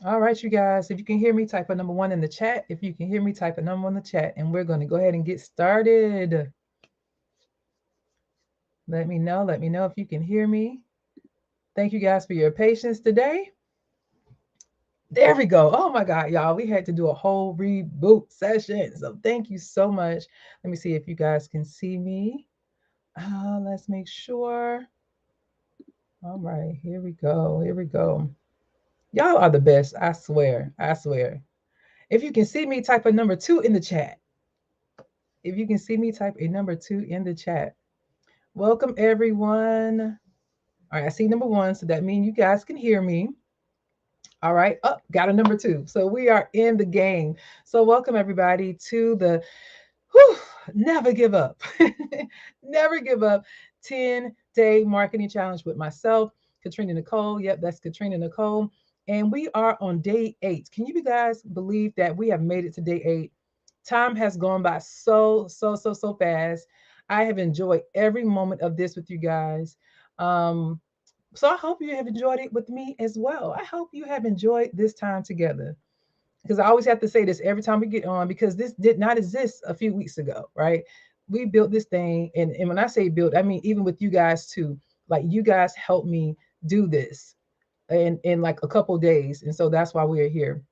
All right, you guys. If you can hear me, type a number one in the chat. If you can hear me, type a number one in the chat. And we're going to go ahead and get started. Let me know. Let me know if you can hear me. Thank you guys for your patience today. There we go. Oh my God, y'all. We had to do a whole reboot session. So thank you so much. Let me see if you guys can see me. Let's make sure. All right, here we go. Here we go. Y'all are the best. I swear. I swear. If you can see me, type a number two in the chat. If you can see me, type a number two in the chat. Welcome, everyone. All right, I see number one, so that means you guys can hear me. All right, up, got a number two. So we are in the game. So welcome everybody to the whew, never give up, never give up 10-day marketing challenge with myself, Katrina Nicole. Yep, that's Katrina Nicole. And we are on day 8. Can you guys believe that we have made it to day 8? Time has gone by so fast. I have enjoyed every moment of this with you guys. Um, so I hope you have enjoyed it with me as well. I hope you have enjoyed this time together. Because I always have to say this every time we get on, because this did not exist a few weeks ago, right? We built this thing, and when I say built, I mean even with you guys too. Like you guys helped me do this in like a couple days, and so that's why we are here.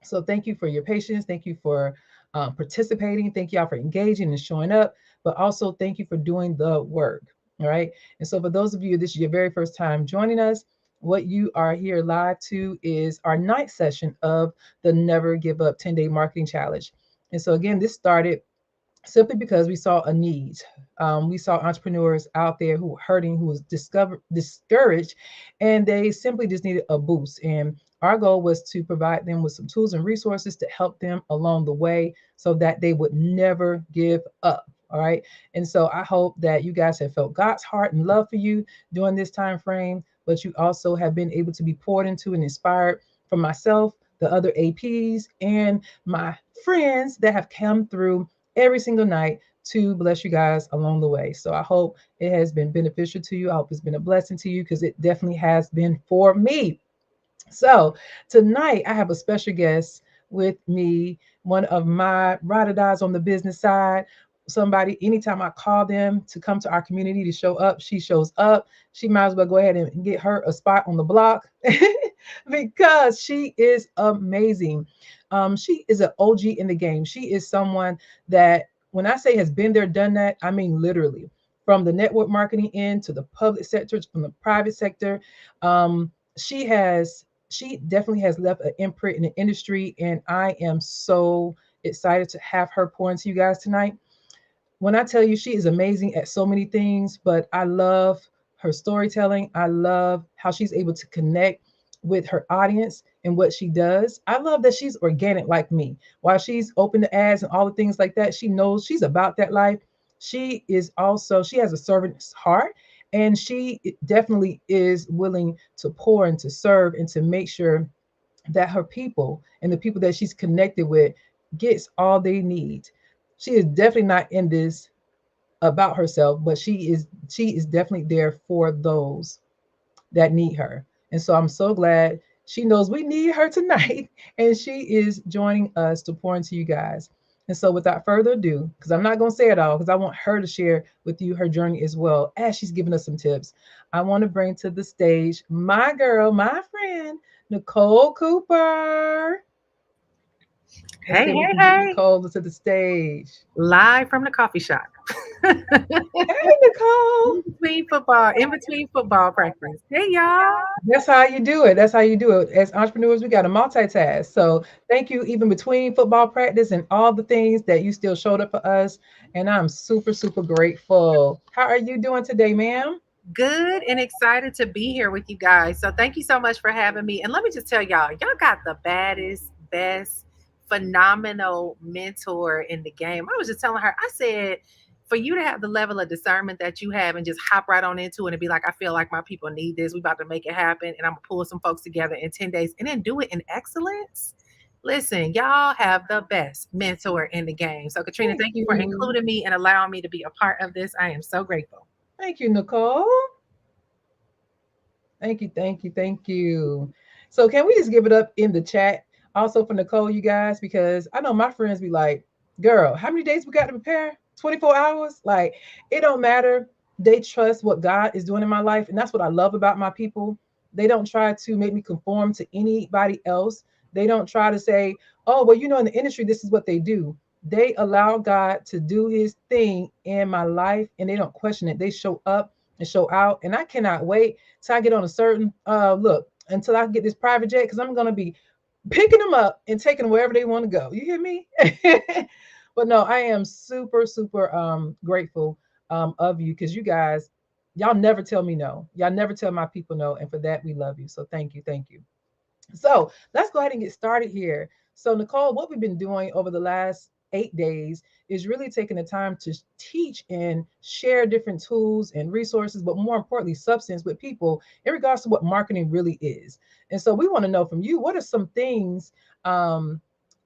So thank you for your patience. Thank you for participating. Thank y'all for engaging and showing up. But also thank you for doing the work. All right. And so for those of you, this is your very first time joining us. What you are here live to is our night session of the Never Give Up 10-Day Marketing Challenge. And so again, this started simply because we saw a need. We saw entrepreneurs out there who were hurting, who was discouraged, and they simply just needed a boost. And our goal was to provide them with some tools and resources to help them along the way so that they would never give up. All right. And so I hope that you guys have felt God's heart and love for you during this time frame, but you also have been able to be poured into and inspired from myself, the other APs, and my friends that have come through every single night to bless you guys along the way. So I hope it has been beneficial to you. I hope it's been a blessing to you because it definitely has been for me. So tonight I have a special guest with me, one of my ride or dies on the business side. Somebody, anytime I call them to come to our community to show up, she shows up. She might as well go ahead and get her a spot on the block because she is amazing. She is an OG in the game. She is someone that, when I say has been there, done that, I mean literally. From the network marketing end to the public sector, from the private sector, she has she definitely has left an imprint in the industry, and I am so excited to have her pour into you guys tonight. When I tell you she is amazing at so many things, but I love her storytelling. I love how she's able to connect with her audience and what she does. I love that she's organic like me. While she's open to ads and all the things like that, she knows she's about that life. She has a servant's heart, and she definitely is willing to pour and to serve and to make sure that her people and the people that she's connected with gets all they need. She is definitely not in this about herself, but she is definitely there for those that need her. And so I'm so glad she knows we need her tonight and she is joining us to pour into you guys. And so without further ado, because I'm not going to say it all, because I want her to share with you her journey as well as she's giving us some tips, I want to bring to the stage my girl, my friend, Nicole Cooper. Let's Hey, see if we hey, can get hey. Nicole to the stage. Live from the coffee shop. Hey, Nicole. In between football practice. Hey, y'all. That's how you do it. That's how you do it. As entrepreneurs, we got to multitask. So thank you, even between football practice and all the things that you still showed up for us. And I'm super grateful. How are you doing today, ma'am? Good and excited to be here with you guys. So thank you so much for having me. And let me just tell y'all got the baddest, best, phenomenal mentor in the game. I was just telling her, I said, for you to have the level of discernment that you have and just hop right on into it and be like, I feel like my people need this. We about to make it happen. And I'm gonna pull some folks together in 10 days and then do it in excellence. Listen, y'all have the best mentor in the game. So Katrina, Thank thank you for you. including me and allowing me to be a part of this. I am so grateful. Thank you, Nicole. Thank you. So can we just give it up in the chat also for Nicole, you guys, because I know my friends be like, "Girl, how many days we got to prepare? 24 hours?" Like it don't matter. They trust what God is doing in my life, and that's what I love about my people. They don't try to make me conform to anybody else. They don't try to say, "Oh, well, in the industry, this is what they do." They allow God to do His thing in my life, and they don't question it. They show up and show out, and I cannot wait till I get on a certain look until I get this private jet because I'm gonna be picking them up and taking them wherever they want to go. You hear me? But no, I am super super grateful of you because you guys, y'all never tell me no. Y'all never tell my people no, and for that we love you. So thank you, thank you. So let's go ahead and get started here. So, Nicole, what we've been doing over the last 8 days is really taking the time to teach and share different tools and resources, but more importantly, substance with people in regards to what marketing really is. And so, we want to know from you what are some things um,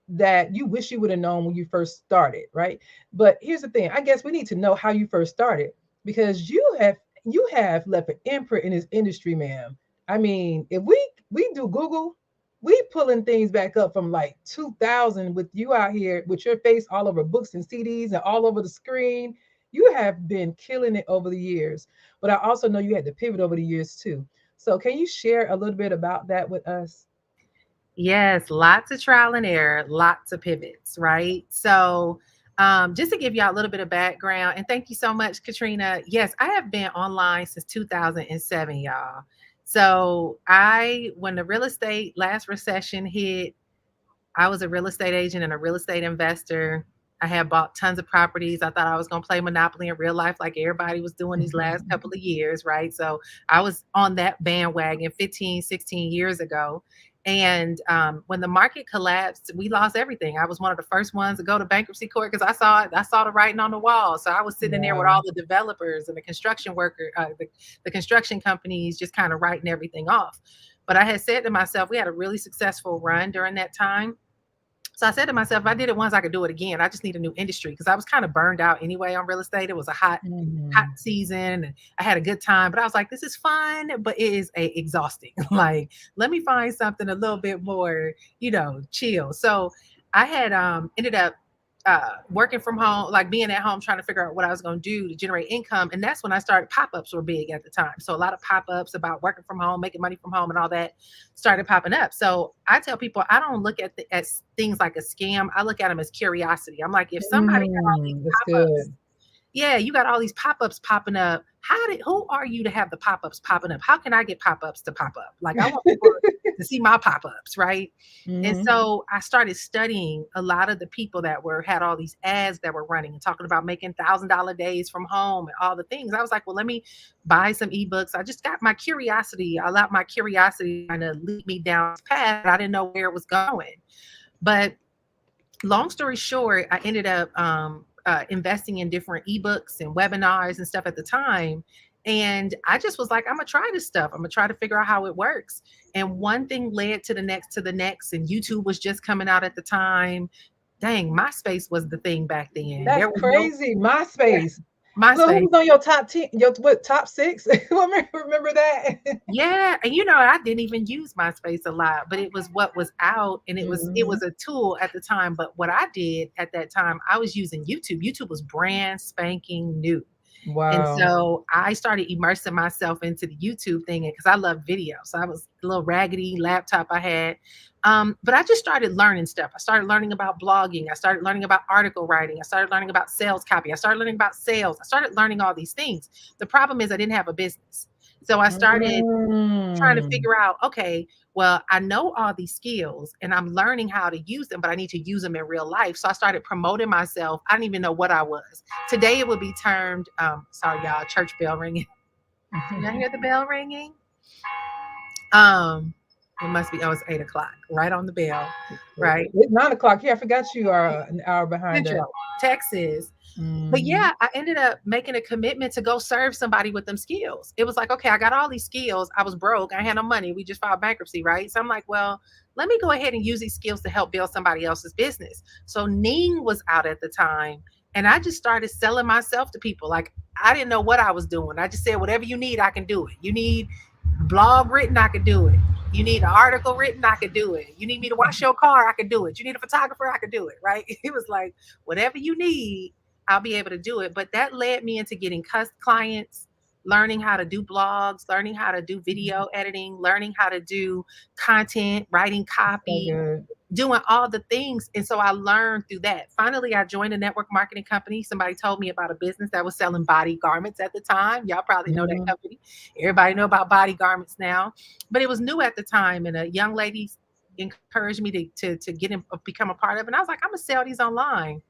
that you wish you would have known when you first started, right? But here's the thing, I guess we need to know how you first started because you have left an imprint in this industry, ma'am. I mean, if we do Google, we pulling things back up from like 2000 with you out here with your face all over books and CDs and all over the screen. You have been killing it over the years, but I also know you had to pivot over the years too. So can you share a little bit about that with us? Yes, lots of trial and error, lots of pivots, right? So, just to give y'all a little bit of background, and thank you so much, Katrina. Yes, I have been online since 2007, y'all. So, when the real estate last recession hit, I was a real estate agent and a real estate investor. I had bought tons of properties. I thought I was going to play Monopoly in real life like everybody was doing these last couple of years, right? So I was on that bandwagon 15, 16 years ago. And when the market collapsed, we lost everything. I was one of the first ones to go to bankruptcy court because I saw it. I saw the writing on the wall. So I was sitting there with Wow. all the developers and the construction worker, the construction companies, just kind of writing everything off. But I had said to myself, we had a really successful run during that time. So I said to myself, if I did it once, I could do it again. I just need a new industry because I was kind of burned out anyway on real estate. It was a hot Mhm. season and I had a good time, but I was like, this is fun, but it is exhausting. Like, let me find something a little bit more, chill. So I had ended up working from home, like being at home, trying to figure out what I was going to do to generate income. And that's when I started. Pop-ups were big at the time. So a lot of pop-ups about working from home, making money from home and all that started popping up. So I tell people, I don't look at things like a scam. I look at them as curiosity. I'm like, if somebody got all these That's pop-ups, good. yeah, you got all these pop-ups popping up. Who are you to have the pop-ups popping up? How can I get pop-ups to pop up? Like I want people to see my pop-ups, right? And Hmm. so I started studying a lot of the people that had all these ads that were running and talking about making $1,000 days from home and all the things. I was like, well, let me buy some ebooks. I just got my curiosity. I allowed my curiosity kind of lead me down this path. I didn't know where it was going. But long story short, I ended up investing in different ebooks and webinars and stuff at the time. And I just was like, I'm gonna try this stuff. I'm gonna try to figure out how it works. And one thing led to the next. And YouTube was just coming out at the time. Dang, MySpace was the thing back then. That's There was no, crazy. yeah, MySpace. So who MySpace. was on your top 10? Your what top six? Remember that? Yeah, and I didn't even use MySpace a lot, but it was what was out and it was Hmm. a tool at the time. But what I did at that time, I was using YouTube. YouTube was brand spanking new. And Wow. so I started immersing myself into the YouTube thing because I love video. So I was a little raggedy laptop I had. But I just started learning stuff. I started learning about blogging. I started learning about article writing. I started learning about sales copy. I started learning about sales. I started learning all these things. The problem is I didn't have a business. So I started trying to Mm. figure out, okay, well, I know all these skills and I'm learning how to use them, but I need to use them in real life. So I started promoting myself. I didn't even know what I was. Today it would be termed, sorry, y'all, church bell ringing. Can y'all hear the bell ringing? Um, it must be, it's 8 o'clock, right on the bell, right? It's 9 o'clock here. I forgot you are an hour behind us. Central, Texas. But Hmm. yeah, I ended up making a commitment to go serve somebody with them skills. It was like, okay, I got all these skills. I was broke. I had no money. We just filed bankruptcy, right? So I'm like, well, let me go ahead and use these skills to help build somebody else's business. So Ning was out at the time. And I just started selling myself to people. Like I didn't know what I was doing. I just said, whatever you need, I can do it. You need blog written, I could do it. You need an article written, I could do it. You need me to wash your car, I could do it. You need a photographer, I could do it, right? It was like, whatever you need, I'll be able to do it. But that led me into getting clients, learning how to do blogs, learning how to do Mhm. video editing, learning how to do content, writing That's so copy, good. doing all the things. And so I learned through that. Finally, I joined a network marketing company. Somebody told me about a business that was selling body garments at the time. Y'all probably know that Mhm. company. Everybody know about body garments now, but it was new at the time. And a young lady encouraged me to get in, become a part of it. And I was like, I'm gonna sell these online.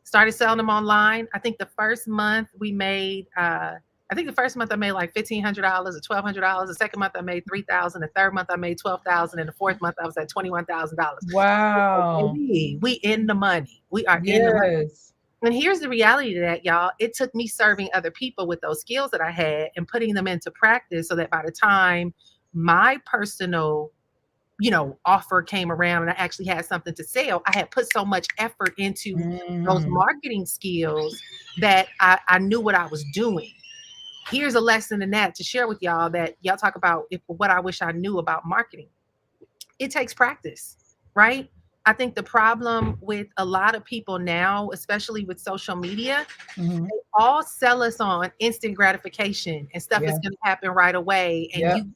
Started selling them online. I think the first month we made I think the first month I made like $1,500 or $1,200. The second month I made 3,000. The third month I made 12,000. And the fourth month I was at $21,000. Wow. Baby, we in the money. We are in the money. Yes. And here's the reality to that, y'all. It took me serving other people with those skills that I had and putting them into practice so that by the time my personal offer came around and I actually had something to sell, I had put so much effort into those Mm. marketing skills that I knew what I was doing. Here's a lesson in that to share with y'all that y'all talk about if what I wish I knew about marketing. It takes practice, right? I think the problem with a lot of people now, especially with social media, Mhm. all sell us on instant gratification and stuff is Yeah. going to happen right away. And Yep.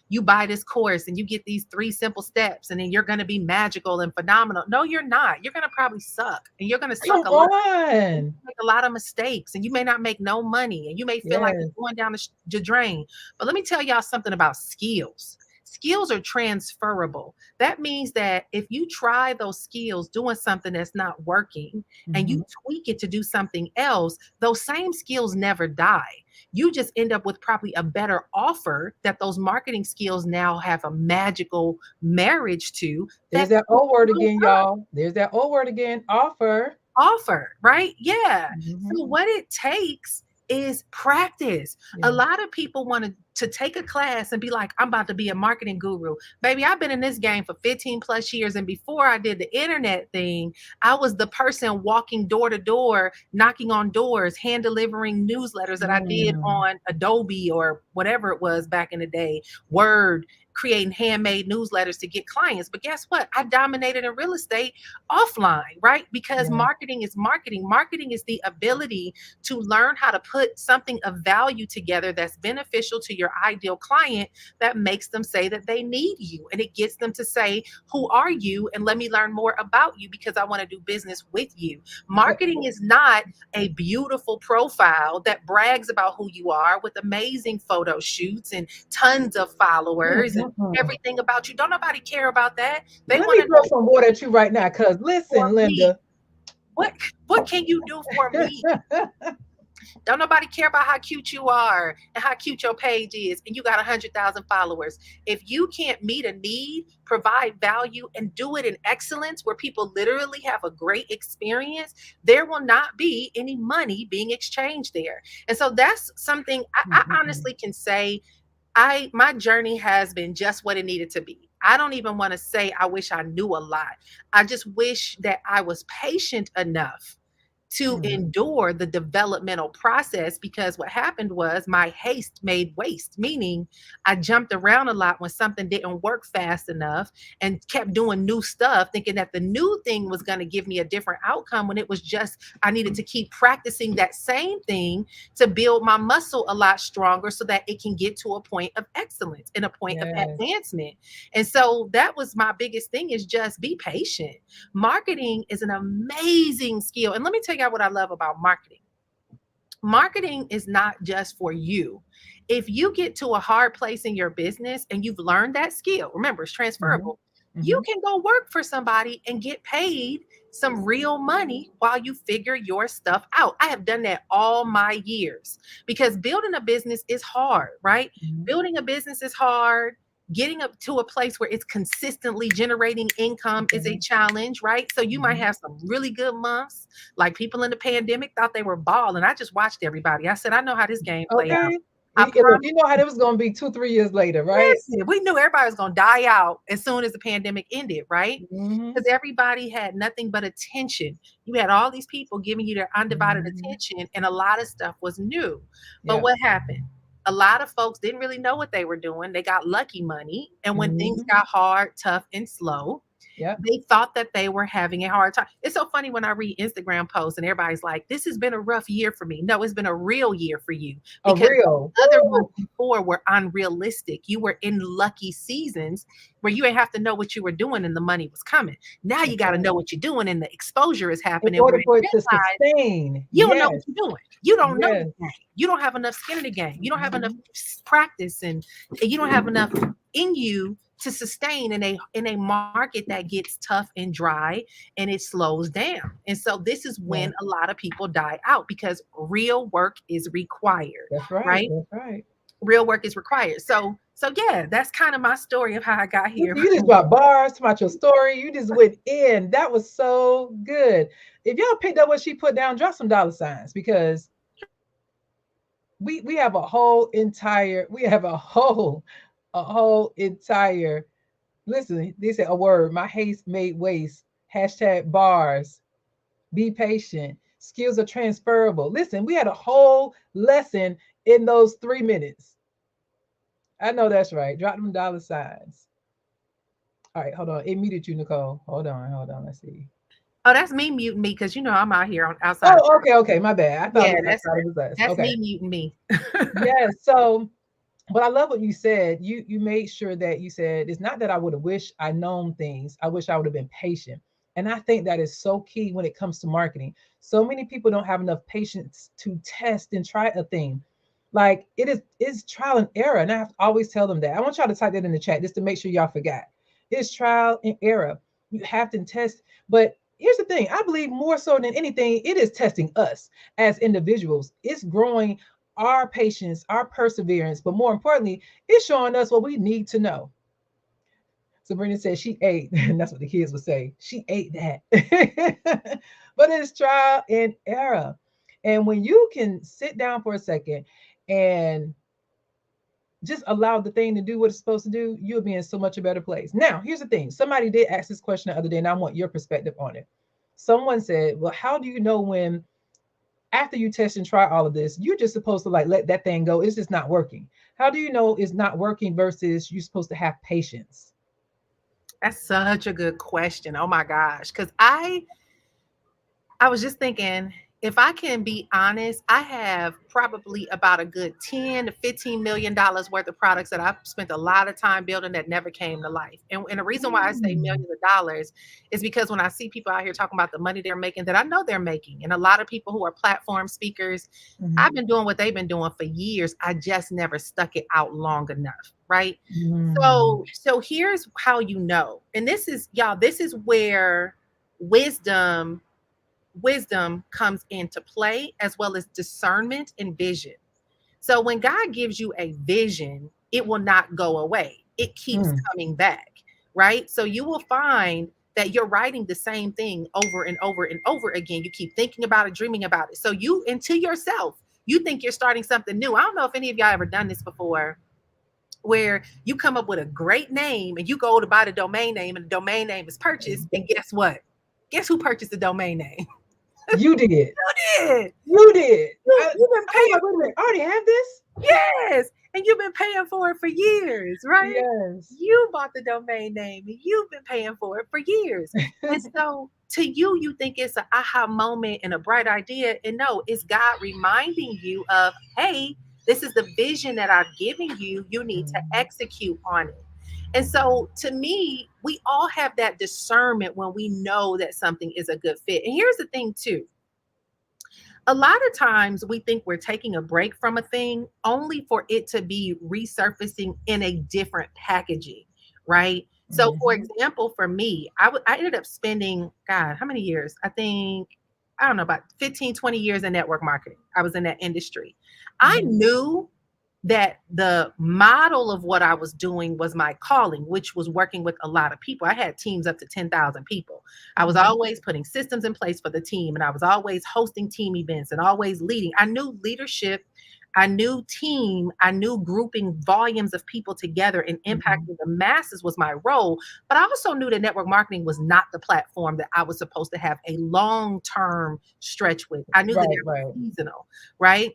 you buy this course and you get these three simple steps and then you're going to be magical and phenomenal. No, you're not. You're going to probably suck and you're going to suck Come a lot. on. Make a lot of mistakes and you may not make no money and you may feel like Yes. it's going down the drain. But let me tell y'all something about skills. Skills are transferable. That means that if you try those skills doing something that's not working and you Mhm. tweak it to do something else, those same skills never die. You just end up with probably a better offer that those marketing skills now have a magical marriage to There's that that people old word don't again, y'all. There's that old word again. Offer. offer, right? Yeah. Mhm. So what it takes is practice. A Yeah. lot of people want to take a class and be like, I'm about to be a marketing guru. Baby, I've been in this game for 15 plus years. And before I did the internet thing, I was the person walking door to door, knocking on doors, hand delivering newsletters that I did Mm. on Adobe or whatever it was back in the day, Word, creating handmade newsletters to get clients. But guess what? I dominated in real estate offline, right? Because Yeah. marketing is marketing. Marketing is the ability to learn how to put something of value together that's beneficial to your ideal client that makes them say that they need you. And it gets them to say, who are you? And let me learn more about you because I want to do business with you. Uh, Marketing is not a beautiful profile that brags about who you are with amazing photo shoots and tons of followers and mm. everything about you. Don't nobody care about that. They Let want me to throw know some water at you right now, cause for listen, me. Linda. What what can you do for me? Don't nobody care about how cute you are and how cute your page is, and you got 100,000 followers. If you can't meet a need, provide value, and do it in excellence where people literally have a great experience, there will not be any money being exchanged there. And so that's something I Mm-mm-mm. honestly can say my journey has been just what it needed to be. I don't even want to say I wish I knew a lot. I just wish that I was patient enough to Mm. endure the developmental process because what happened was my haste made waste, meaning I jumped around a lot when something didn't work fast enough and kept doing new stuff, thinking that the new thing was going to give me a different outcome when it was just I needed to keep practicing that same thing to build my muscle a lot stronger so that it can get to a point of excellence and a point of Yes. advancement. And so that was my biggest thing is just be patient. Marketing is an amazing skill. And let me tell you what I love about marketing. Marketing is not just for you. If you get to a hard place in your business and you've learned that skill, remember it's Mhm. transferable. You Mhm. can go work for somebody and get paid some real money while you figure your stuff out. I have done that all my years because building a business is hard, right? Mhm. Building a business is hard. Getting up to a place where it's consistently generating income is a Okay. challenge, right? So you might Mhm. have some really good months like people in the pandemic thought they were balling. I just watched everybody. I said, I know how this game play out. Okay. I Look, promise. you know how it was gonna be 2, 3 years later, right? Listen, we knew everybody was gonna die out as soon as the pandemic ended, right? Mhm. Because everybody had nothing but attention. You had all these people giving you their undivided Mhm. attention, and a lot of stuff was new. But Yeah. what happened? a lot of folks didn't really know what they were doing. They got lucky money. And when things Hmm. got hard, tough, and slow, Yep. they thought that they were having a hard time. It's so funny when I read Instagram posts and everybody's like, this has been a rough year for me. No, it's been a real year for you A because real. other ones Woo! before were unrealistic. You were in lucky seasons where you ain't have to know what you were doing and the money was coming. Now you That's got to right. know what you're doing and the exposure is In happening where order you for it to realize sustain. you don't know what Yes. you're doing. You don't know the Yes. game. You don't have enough skin in the game. You don't have enough Hmm. practice and you don't have enough in you to sustain in a market that gets tough and dry and it slows down. And so this is when Yeah. a lot of people die out because real work is required, That's right. right? That's right. Real work is required. So yeah, that's kind of my story of how I got here. Listen, you just brought bars about your story. You just went in. That was so good. If y'all picked up what she put down, drop some dollar signs because we have a whole entire entire listen, they said a word, my haste made waste. Hashtag bars. Be patient. Skills are transferable. Listen, we had a whole lesson in those 3 minutes. I know that's right. Drop them dollar signs. All right, hold on. It muted you, Nicole. Hold on. Let's see. Oh, that's me muting me because I'm out here on outside of Oh, okay, okay. My bad. yeah, I that's thought it was us. that's Okay. me muting me. Yes. So, but I love what you said. You made sure that you said it's not that I would have wished I known things. I wish I would have been patient. And I think that is so key when it comes to marketing. So many people don't have enough patience to test and try a thing. Like it's trial and error. And I have to always tell them that. I want y'all to type that in the chat just to make sure y'all forgot. It's trial and error. You have to test. But here's the thing. I believe more so than anything, it is testing us as individuals. It's growing our patience, our perseverance, but more importantly, it's showing us what we need to know. Sabrina said she ate, and that's what the kids would say. She ate that. But it's trial and error. And when you can sit down for a second and just allow the thing to do what it's supposed to do, you'll be in so much a better place. Now, here's the thing. Somebody did ask this question the other day, and I want your perspective on it. Someone said, well, how do you know when after you test and try all of this, you're just supposed to like let that thing go. It's just not working. How do you know it's not working versus you're supposed to have patience? That's such a good question. Oh my gosh. Because I was just thinking, if I can be honest, I have probably about a good 10 to $15 million worth of products that I've spent a lot of time building that never came to life. And the reason why I say Mm. millions of dollars is because when I see people out here talking about the money they're making that I know they're making, and a lot of people who are platform speakers, Mhm. I've been doing what they've been doing for years. I just never stuck it out long enough, right? Mm. So here's how you know. And this is y'all, this is where wisdom comes into play as well as discernment and vision. So when God gives you a vision, it will not go away. It keeps Mm. coming back, right? So you will find that you're writing the same thing over and over and over again. You keep thinking about it, dreaming about it. So you into yourself, you think you're starting something new. I don't know if any of y'all ever done this before where you come up with a great name and you go to buy the domain name and the domain name is purchased. And guess what? Guess who purchased the domain name? You did. You did. You did. You've been I was paying like, wait a for minute. it. I already have this. Yes. And you've been paying for it for years, right? Yes. You bought the domain name and you've been paying for it for years. And so to you, you think it's an aha moment and a bright idea. And no, it's God reminding you of, hey, this is the vision that I've given you. You need to Mhm. execute on it. And so to me, we all have that discernment when we know that something is a good fit. And here's the thing, too, a lot of times we think we're taking a break from a thing only for it to be resurfacing in a different packaging, right? So, for Mhm. example, for me, I ended up spending, God, how many years? I think, I don't know, about 15, 20 years in network marketing. I was in that industry. I Mhm. knew that the model of what I was doing was my calling, which was working with a lot of people. I had teams up to 10,000 people. I was Mhm. always putting systems in place for the team, and I was always hosting team events and always leading. I knew leadership, I knew team, I knew grouping volumes of people together and Mhm. impacting the masses was my role. But I also knew that network marketing was not the platform that I was supposed to have a long term stretch with. I knew that Right. it was Right. seasonal, right?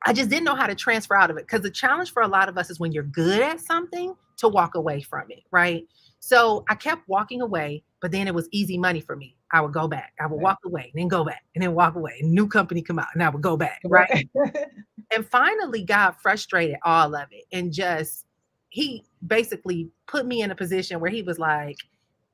I just didn't know how to transfer out of it, because the challenge for a lot of us is when you're good at something to walk away from it, right? So I kept walking away, but then it was easy money for me. I would go back, I would Right. walk away, and then go back, and then walk away. And new company come out, and I would go back, right? Right. And finally got frustrated all of it, and just he basically put me in a position where he was like,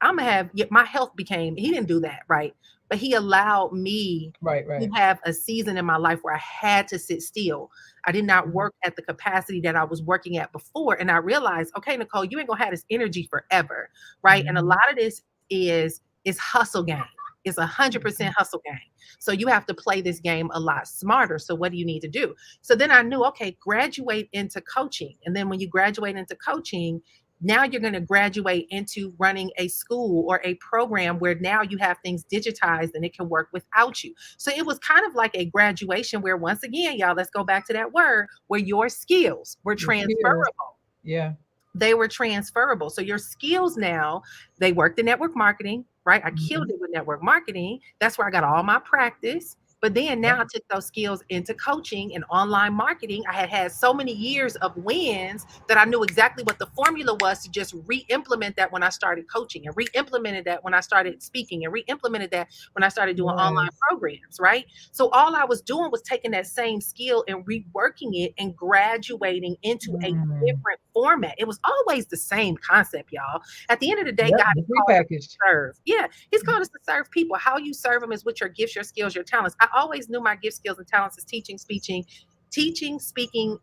I'm gonna have my health became, he didn't do that, right? But he allowed me Right. to Right. have a season in my life where I had to sit still. I did not Mhm. work at the capacity that I was working at before. And I realized, okay, Nicole, you ain't gonna have this energy forever, right? And a Mhm. lot of this is hustle game. It's 100% Mhm. hustle game. So you have to play this game a lot smarter. So what do you need to do? So then I knew, okay, graduate into coaching. And then when you graduate into coaching, now you're going to graduate into running a school or a program where now you have things digitized and it can work without you. So it was kind of like a graduation where, once again, y'all, let's go back to that word, where your skills were The skills. transferable. Yeah. They were transferable. So your skills now, they worked in network marketing, right? I killed Mhm. it with network marketing. That's where I got all my practice. But then Yeah. now I took those skills into coaching and online marketing. I had had so many years of wins that I knew exactly what the formula was to just re-implement that when I started coaching, and re-implemented that when I started speaking, and re-implemented that when I started doing online Yes. programs, right? So all I was doing was taking that same skill and reworking it and graduating into a Mm. different format. It was always the same concept, y'all. At the end of the day, Yep. God The has called us prepackaged. to serve. Yeah, He's called us to serve people. How you serve them is with your gifts, your skills, your talents. I always knew my gifts, skills, and talents is teaching, speaking,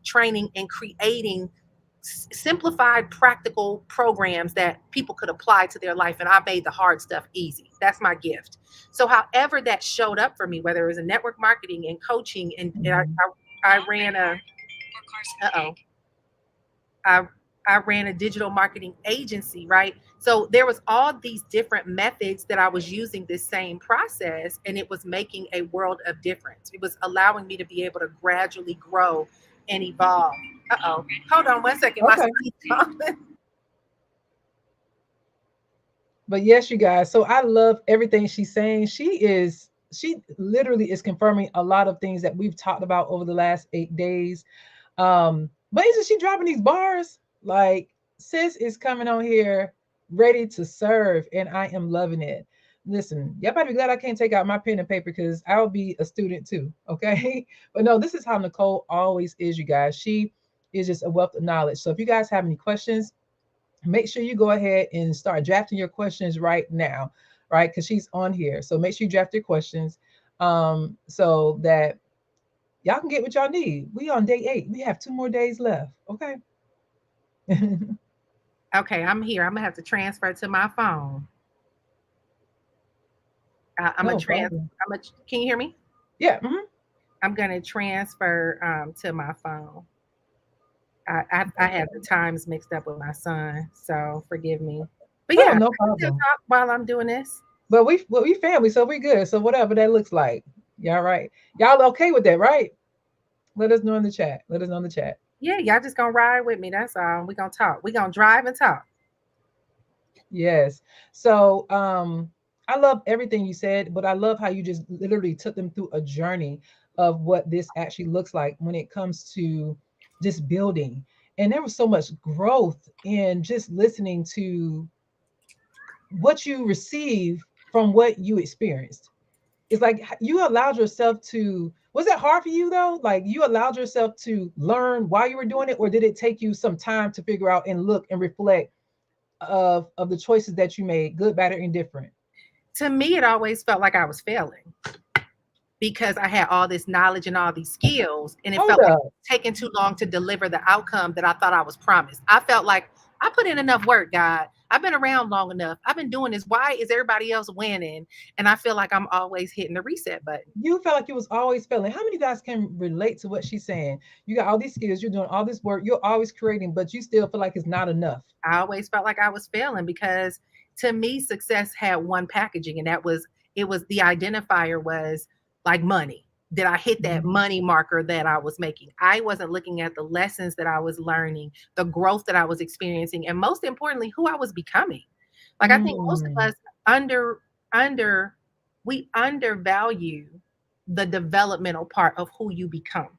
training, and creating simplified, practical programs that people could apply to their life. And I made the hard stuff easy. That's my gift. So, however that showed up for me, whether it was in network marketing and coaching, and Mhm. I ran a, uh-oh, I I ran a digital marketing agency, right? So there was all these different methods that I was using this same process, and it was making a world of difference. It was allowing me to be able to gradually grow and evolve. Uh-oh. Hold on one second. My Okay. son's calling. But yes, you guys. So I love everything she's saying. She literally is confirming a lot of things that we've talked about over the last 8 days. But isn't she dropping these bars? Like, sis is coming on here ready to serve, and I am loving it. Listen, y'all better be glad I can't take out my pen and paper because I'll be a student too. Okay. But no, this is how Nicole always is, you guys. She is just a wealth of knowledge. So if you guys have any questions, make sure you go ahead and start drafting your questions right now, right? Because she's on here. So make sure you draft your questions so that y'all can get what y'all need. We on day 8. We have 2 more days left. Okay. Okay, I'm here. I'm gonna have to transfer to my phone. I'm a No trans. problem. Can you hear me? Yeah. Mhm. I'm gonna transfer to my phone. I No have the problem. times mixed up with my son, so forgive me. But Oh, yeah, I no can still problem. talk while I'm doing this. But we family, so we good. So whatever that looks like. Y'all right. Y'all okay with that, right? Let us know in the chat. Let us know in the chat. Yeah, y'all just gonna ride with me. That's all. We gonna talk. We gonna drive and talk. Yes. So I love everything you said, but I love how you just literally took them through a journey of what this actually looks like when it comes to just building. And there was so much growth in just listening to what you receive from what you experienced. It's like you allowed yourself to, was it hard for you though? Like you allowed yourself to learn while you were doing it, or did it take you some time to figure out and look and reflect of the choices that you made, good, bad, or indifferent? To me, it always felt like I was failing because I had all this knowledge and all these skills, and it Hold felt like up. it was taking too long to deliver the outcome that I thought I was promised. I felt like I put in enough work, God. I've been around long enough. I've been doing this. Why is everybody else winning? And I feel like I'm always hitting the reset button. You felt like you was always failing. How many guys can relate to what she's saying? You got all these skills, you're doing all this work, you're always creating, but you still feel like it's not enough. I always felt like I was failing because, to me, success had one packaging, and that was, it was the identifier was like money. Did I hit that Mhm. money marker that I was making? I wasn't looking at the lessons that I was learning, the growth that I was experiencing, and most importantly, who I was becoming. Like, I think most of Mm. us under we undervalue the developmental part of who you become.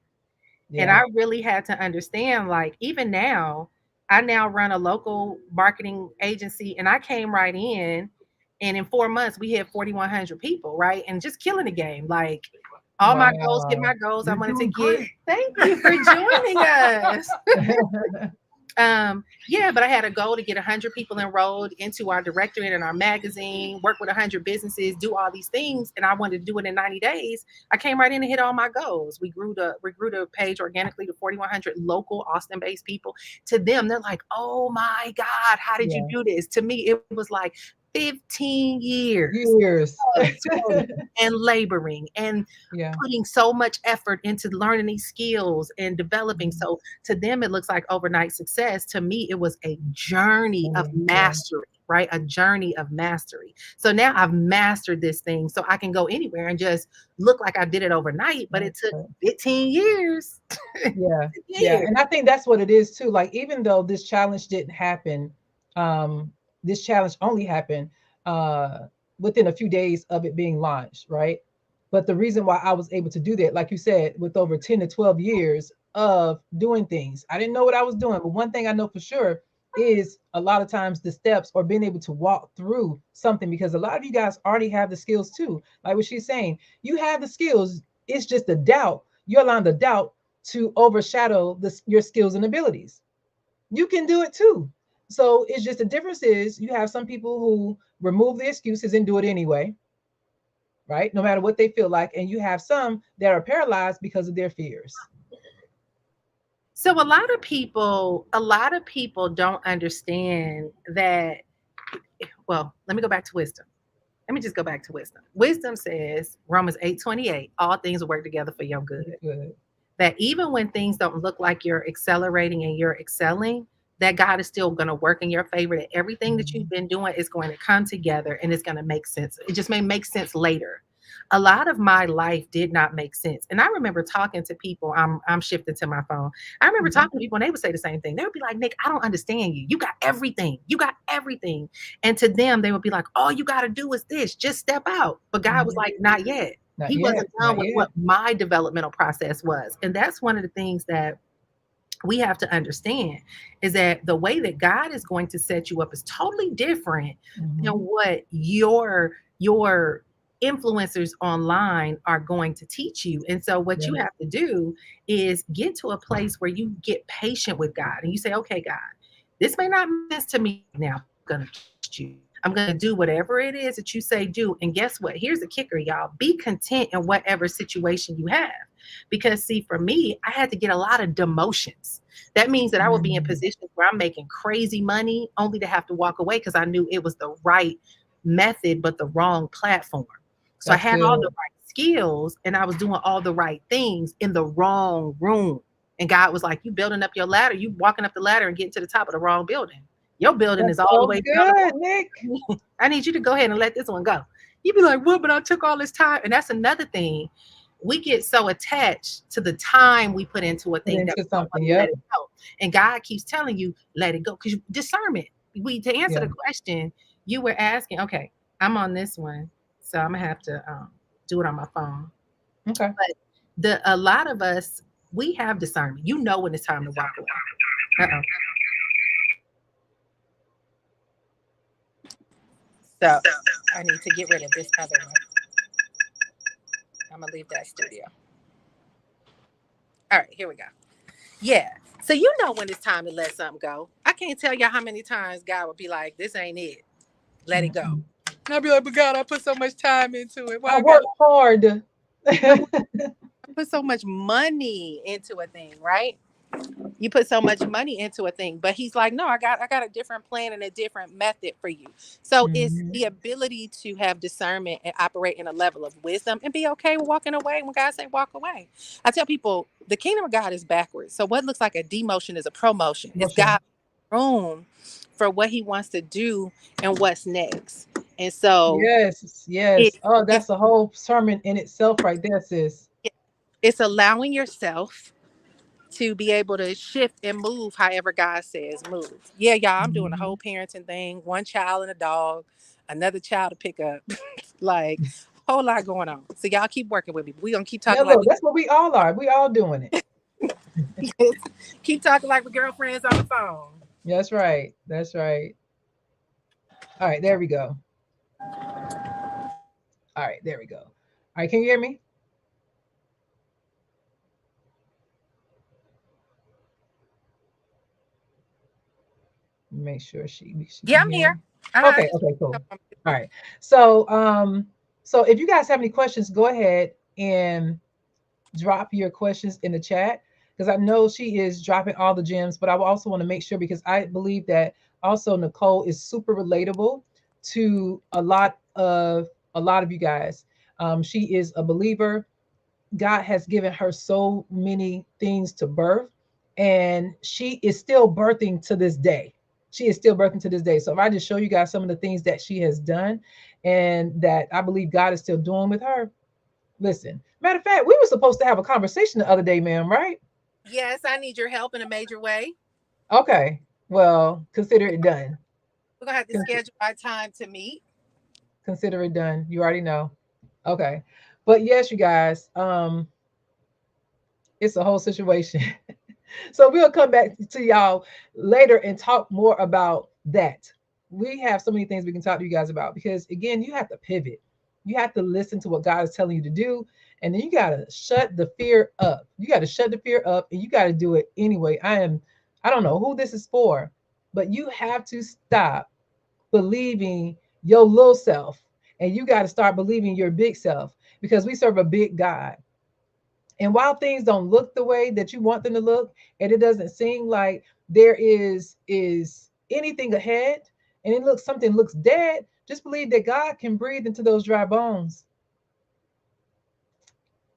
And Yeah. I really had to understand, like, even now, I now run a local marketing agency, and I came right in, and in 4 months, we hit 4,100 people, right? And just killing the game. Like, all my goals, get Wow. my goals. I You're wanted to doing get, great. thank you for joining us. Yeah, but I had a goal to get 100 people enrolled into our directory and our magazine, work with 100 businesses, do all these things, and I wanted to do it in 90 days. I came right in and hit all my goals. We grew the page organically to 4,100 local Austin-based people. To them, they're like, "Oh my God, how did you Yeah. do this?" To me, it was like 15 years Years. of toiling and laboring and Yeah. putting so much effort into learning these skills and developing. Mhm. So to them, it looks like overnight success. To me, it was a journey of Yeah. mastery, right? A journey of mastery. So now I've mastered this thing, so I can go anywhere and just look like I did it overnight, but it That's took right. 15 years. Yeah. Yeah. Years. And I think that's what it is too. Like, even though this challenge didn't happen, um, this challenge only happened uh within a few days of it being launched, right? But the reason why I was able to do that, like you said, with over 10 to 12 years of doing things, I didn't know what I was doing. But one thing I know for sure is a lot of times the steps or being able to walk through something, because a lot of you guys already have the skills too. Like what she's saying, you have the skills. It's just the doubt. You're allowing the doubt to overshadow your skills and abilities. You can do it too. So it's just the difference is you have some people who remove the excuses and do it anyway, right? No matter what they feel like. And you have some that are paralyzed because of their fears. So a lot of people don't understand that. Well, let me go back to wisdom. Let me just go back to wisdom. Wisdom says, Romans 8:28, all things will work together for your good. Good. That even when things don't look like you're accelerating and you're excelling, that God is still going to work in your favor, that everything that you've Mhm. been doing is going to come together and it's going to make sense. It just may make sense later. A lot of my life did not make sense. And I remember talking to people, I'm shifting to my phone. I remember Mhm. talking to people and they would say the same thing. They would be like, "Nick, I don't understand you. You got everything. You got everything." And to them, they would be like, "All you got to do is this, just step out." But God was Mhm. like, "Not yet." Not He yet. wasn't done Not with yet. what my developmental process was. And that's one of the things that we have to understand, is that the way that God is going to set you up is totally different than Mhm. what your influencers online are going to teach you. And so what you Yes. have to do is get to a place where you get patient with God and you say, "Okay, God, this may not make sense to me right now, but I'm going to trust you. I'm going to do whatever it is that you say do." And guess what? Here's the kicker, y'all. Be content in whatever situation you have. Because, see, for me, I had to get a lot of demotions. That means that I would be in Mm. positions where I'm making crazy money only to have to walk away because I knew it was the right method, but the wrong platform. So I That's had all the good. right skills and I was doing all the right things in the wrong room. And God was like, "You building up your ladder, you walking up the ladder and getting to the top of the wrong building. Your building is That's all the so way down the good, Nick. bottom. I need you to go ahead and let this one go." You'd be like, "What? But I took all this time." And that's another thing. We get so attached to the time we put into a Put thing that into we don't something. want to let Yep. it go. And God keeps telling you, let it go. Because discernment. To answer Yeah. the question, you were asking, okay, I'm on this one. So I'm gonna have to do it on my phone. Okay. But a lot of us, we have discernment. You know when it's time to walk away. Uh-oh. So I need to get rid of this other one. I'm gonna leave that studio. All right, here we go. Yeah. So you know when it's time to let something go. I can't tell y'all how many times God would be like, "This ain't it. Let it go." Mm-mm. And I'd be like, "But God, I put so much time into it. Why I I got work hard. I put so much money into a thing, right?" You put so much money into a thing, but he's like, "No, I got a different plan and a different method for you." So it's Mhm. the ability to have discernment and operate in a level of wisdom and be okay with walking away when God say walk away. I tell people the kingdom of God is backwards. So what looks like a demotion is a promotion. It's God Motion. room for what he wants to do and what's next. And so Yes. it, Yes. Oh, it's that's a whole sermon in itself right there, sis. it's allowing yourself to be able to shift and move however God says move. Yeah, y'all, I'm doing a whole Mhm. parenting thing, one child and a dog, another child to pick up. Like, whole lot going on. So y'all keep working with me. We're gonna keep Yeah, talking like look, we that's what we all are. We all doing it. Keep talking like we're girlfriends on the phone. That's right. That's right. All right, there we go. All right, there we go. All right, can you hear me? Make sure she Yeah, can I'm hear me. here. Okay, Just okay, cool. All right. So so if you guys have any questions, go ahead and drop your questions in the chat because I know she is dropping all the gems, but I also want to make sure because I believe that also Nicole is super relatable to a lot of you guys. She is a believer. God has given her so many things to birth, and she is still birthing to this day. She is still birthing to this day. So if I just show you guys some of the things that she has done and that I believe God is still doing with her, listen. Matter of fact, we were supposed to have a conversation the other day, ma'am, right? Yes, I need your help in a major way. Okay. Well, consider it done. We're gonna have to Con- schedule our time to meet. Consider it done. You already know. Okay. But yes, you guys, it's a whole situation. So we'll come back to y'all later and talk more about that. We have so many things we can talk to you guys about because again, you have to pivot. You have to listen to what God is telling you to do, and then you got to shut the fear up. You got to shut the fear up and you got to do it anyway. I don't know who this is for, but you have to stop believing your little self and you got to start believing your big self because we serve a big God. And while things don't look the way that you want them to look, and it doesn't seem like there is anything ahead, and it looks something looks dead, just believe that God can breathe into those dry bones.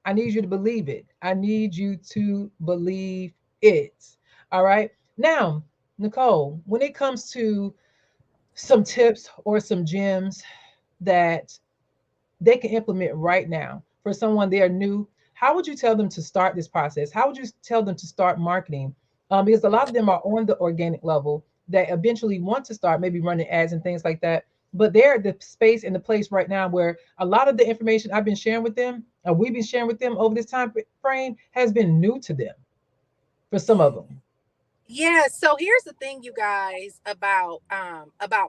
I need you to believe it. I need you to believe it. All right. Now, Nicole, when it comes to some tips or some gems that they can implement right now for someone they are new, how would you tell them to start this process? How would you tell them to start marketing? Because a lot of them are on the organic level that eventually want to start maybe running ads and things like that, but they're at the space and the place right now where a lot of the information I've been sharing with them, we've been sharing with them over this time frame, has been new to them for some of them. Yeah, so here's the thing, you guys, about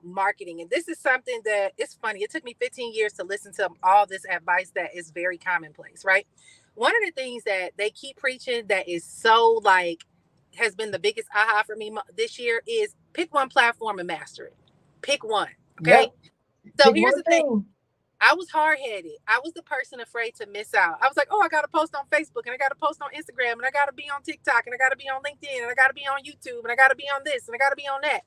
marketing. And this is something that it's funny. It took me 15 years to listen to all this advice that is very commonplace, right? One of the things that they keep preaching that is so like has been the biggest aha for me this year is pick one platform and master it. Pick one, okay? Yep. So Pick here's one the thing. thing. I was hard headed. I was the person afraid to miss out. I was like, oh, I got to post on Facebook and I got to post on Instagram and I got to be on TikTok and I got to be on LinkedIn and I got to be on YouTube and I got to be on this and I got to be on that.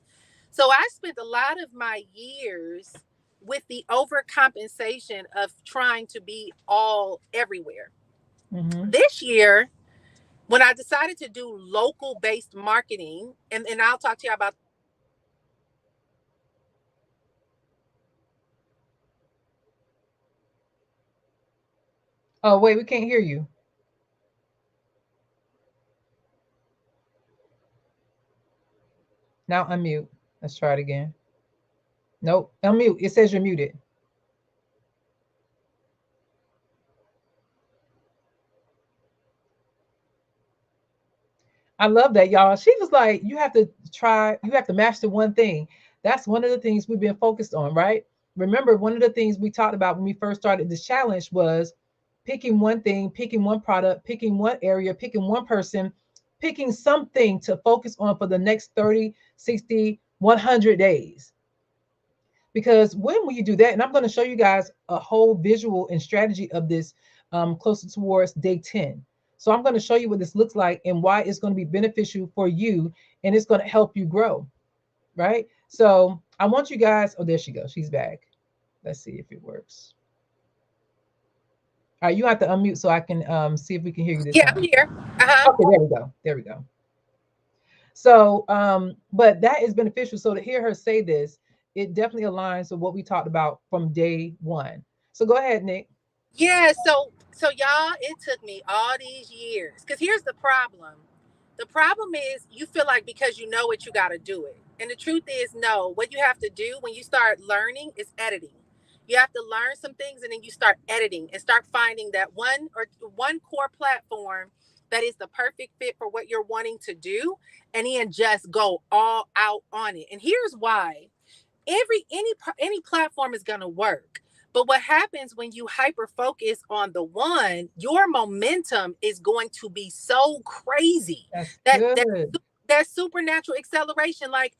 So I spent a lot of my years with the overcompensation of trying to be all everywhere. Mm-hmm. This year, when I decided to do local based marketing, and I'll talk to you about Oh, wait, we can't hear you. Now unmute. Let's try it again. Nope, unmute. It says you're muted. I love that, y'all. She was like, you have to master one thing. That's one of the things we've been focused on, right? Remember, one of the things we talked about when we first started this challenge was picking one thing, picking one product, picking one area, picking one person, picking something to focus on for the next 30, 60, 100 days. Because when you do that, and I'm going to show you guys a whole visual and strategy of this closer towards day 10. So I'm going to show you what this looks like and why it's going to be beneficial for you and it's going to help you grow, right? So I want you guys, oh, there she goes. She's back. Let's see if it works. All right, you have to unmute so I can see if we can hear you this yeah, I'm time. here. Uh-huh. Okay, there we go. There we go. So, but that is beneficial. So to hear her say this, it definitely aligns with what we talked about from day one. So go ahead, Nick. Yeah, so y'all, it took me all these years. Cause here's the problem. The problem is you feel like because you know it, you gotta do it. And the truth is no, what you have to do when you start learning is editing. You have to learn some things and then you start editing and start finding that one core platform that is the perfect fit for what you're wanting to do, and then just go all out on it. And here's why. Any platform is going to work. But what happens when you hyper focus on the one, your momentum is going to be so crazy. That's That that good. that supernatural acceleration, like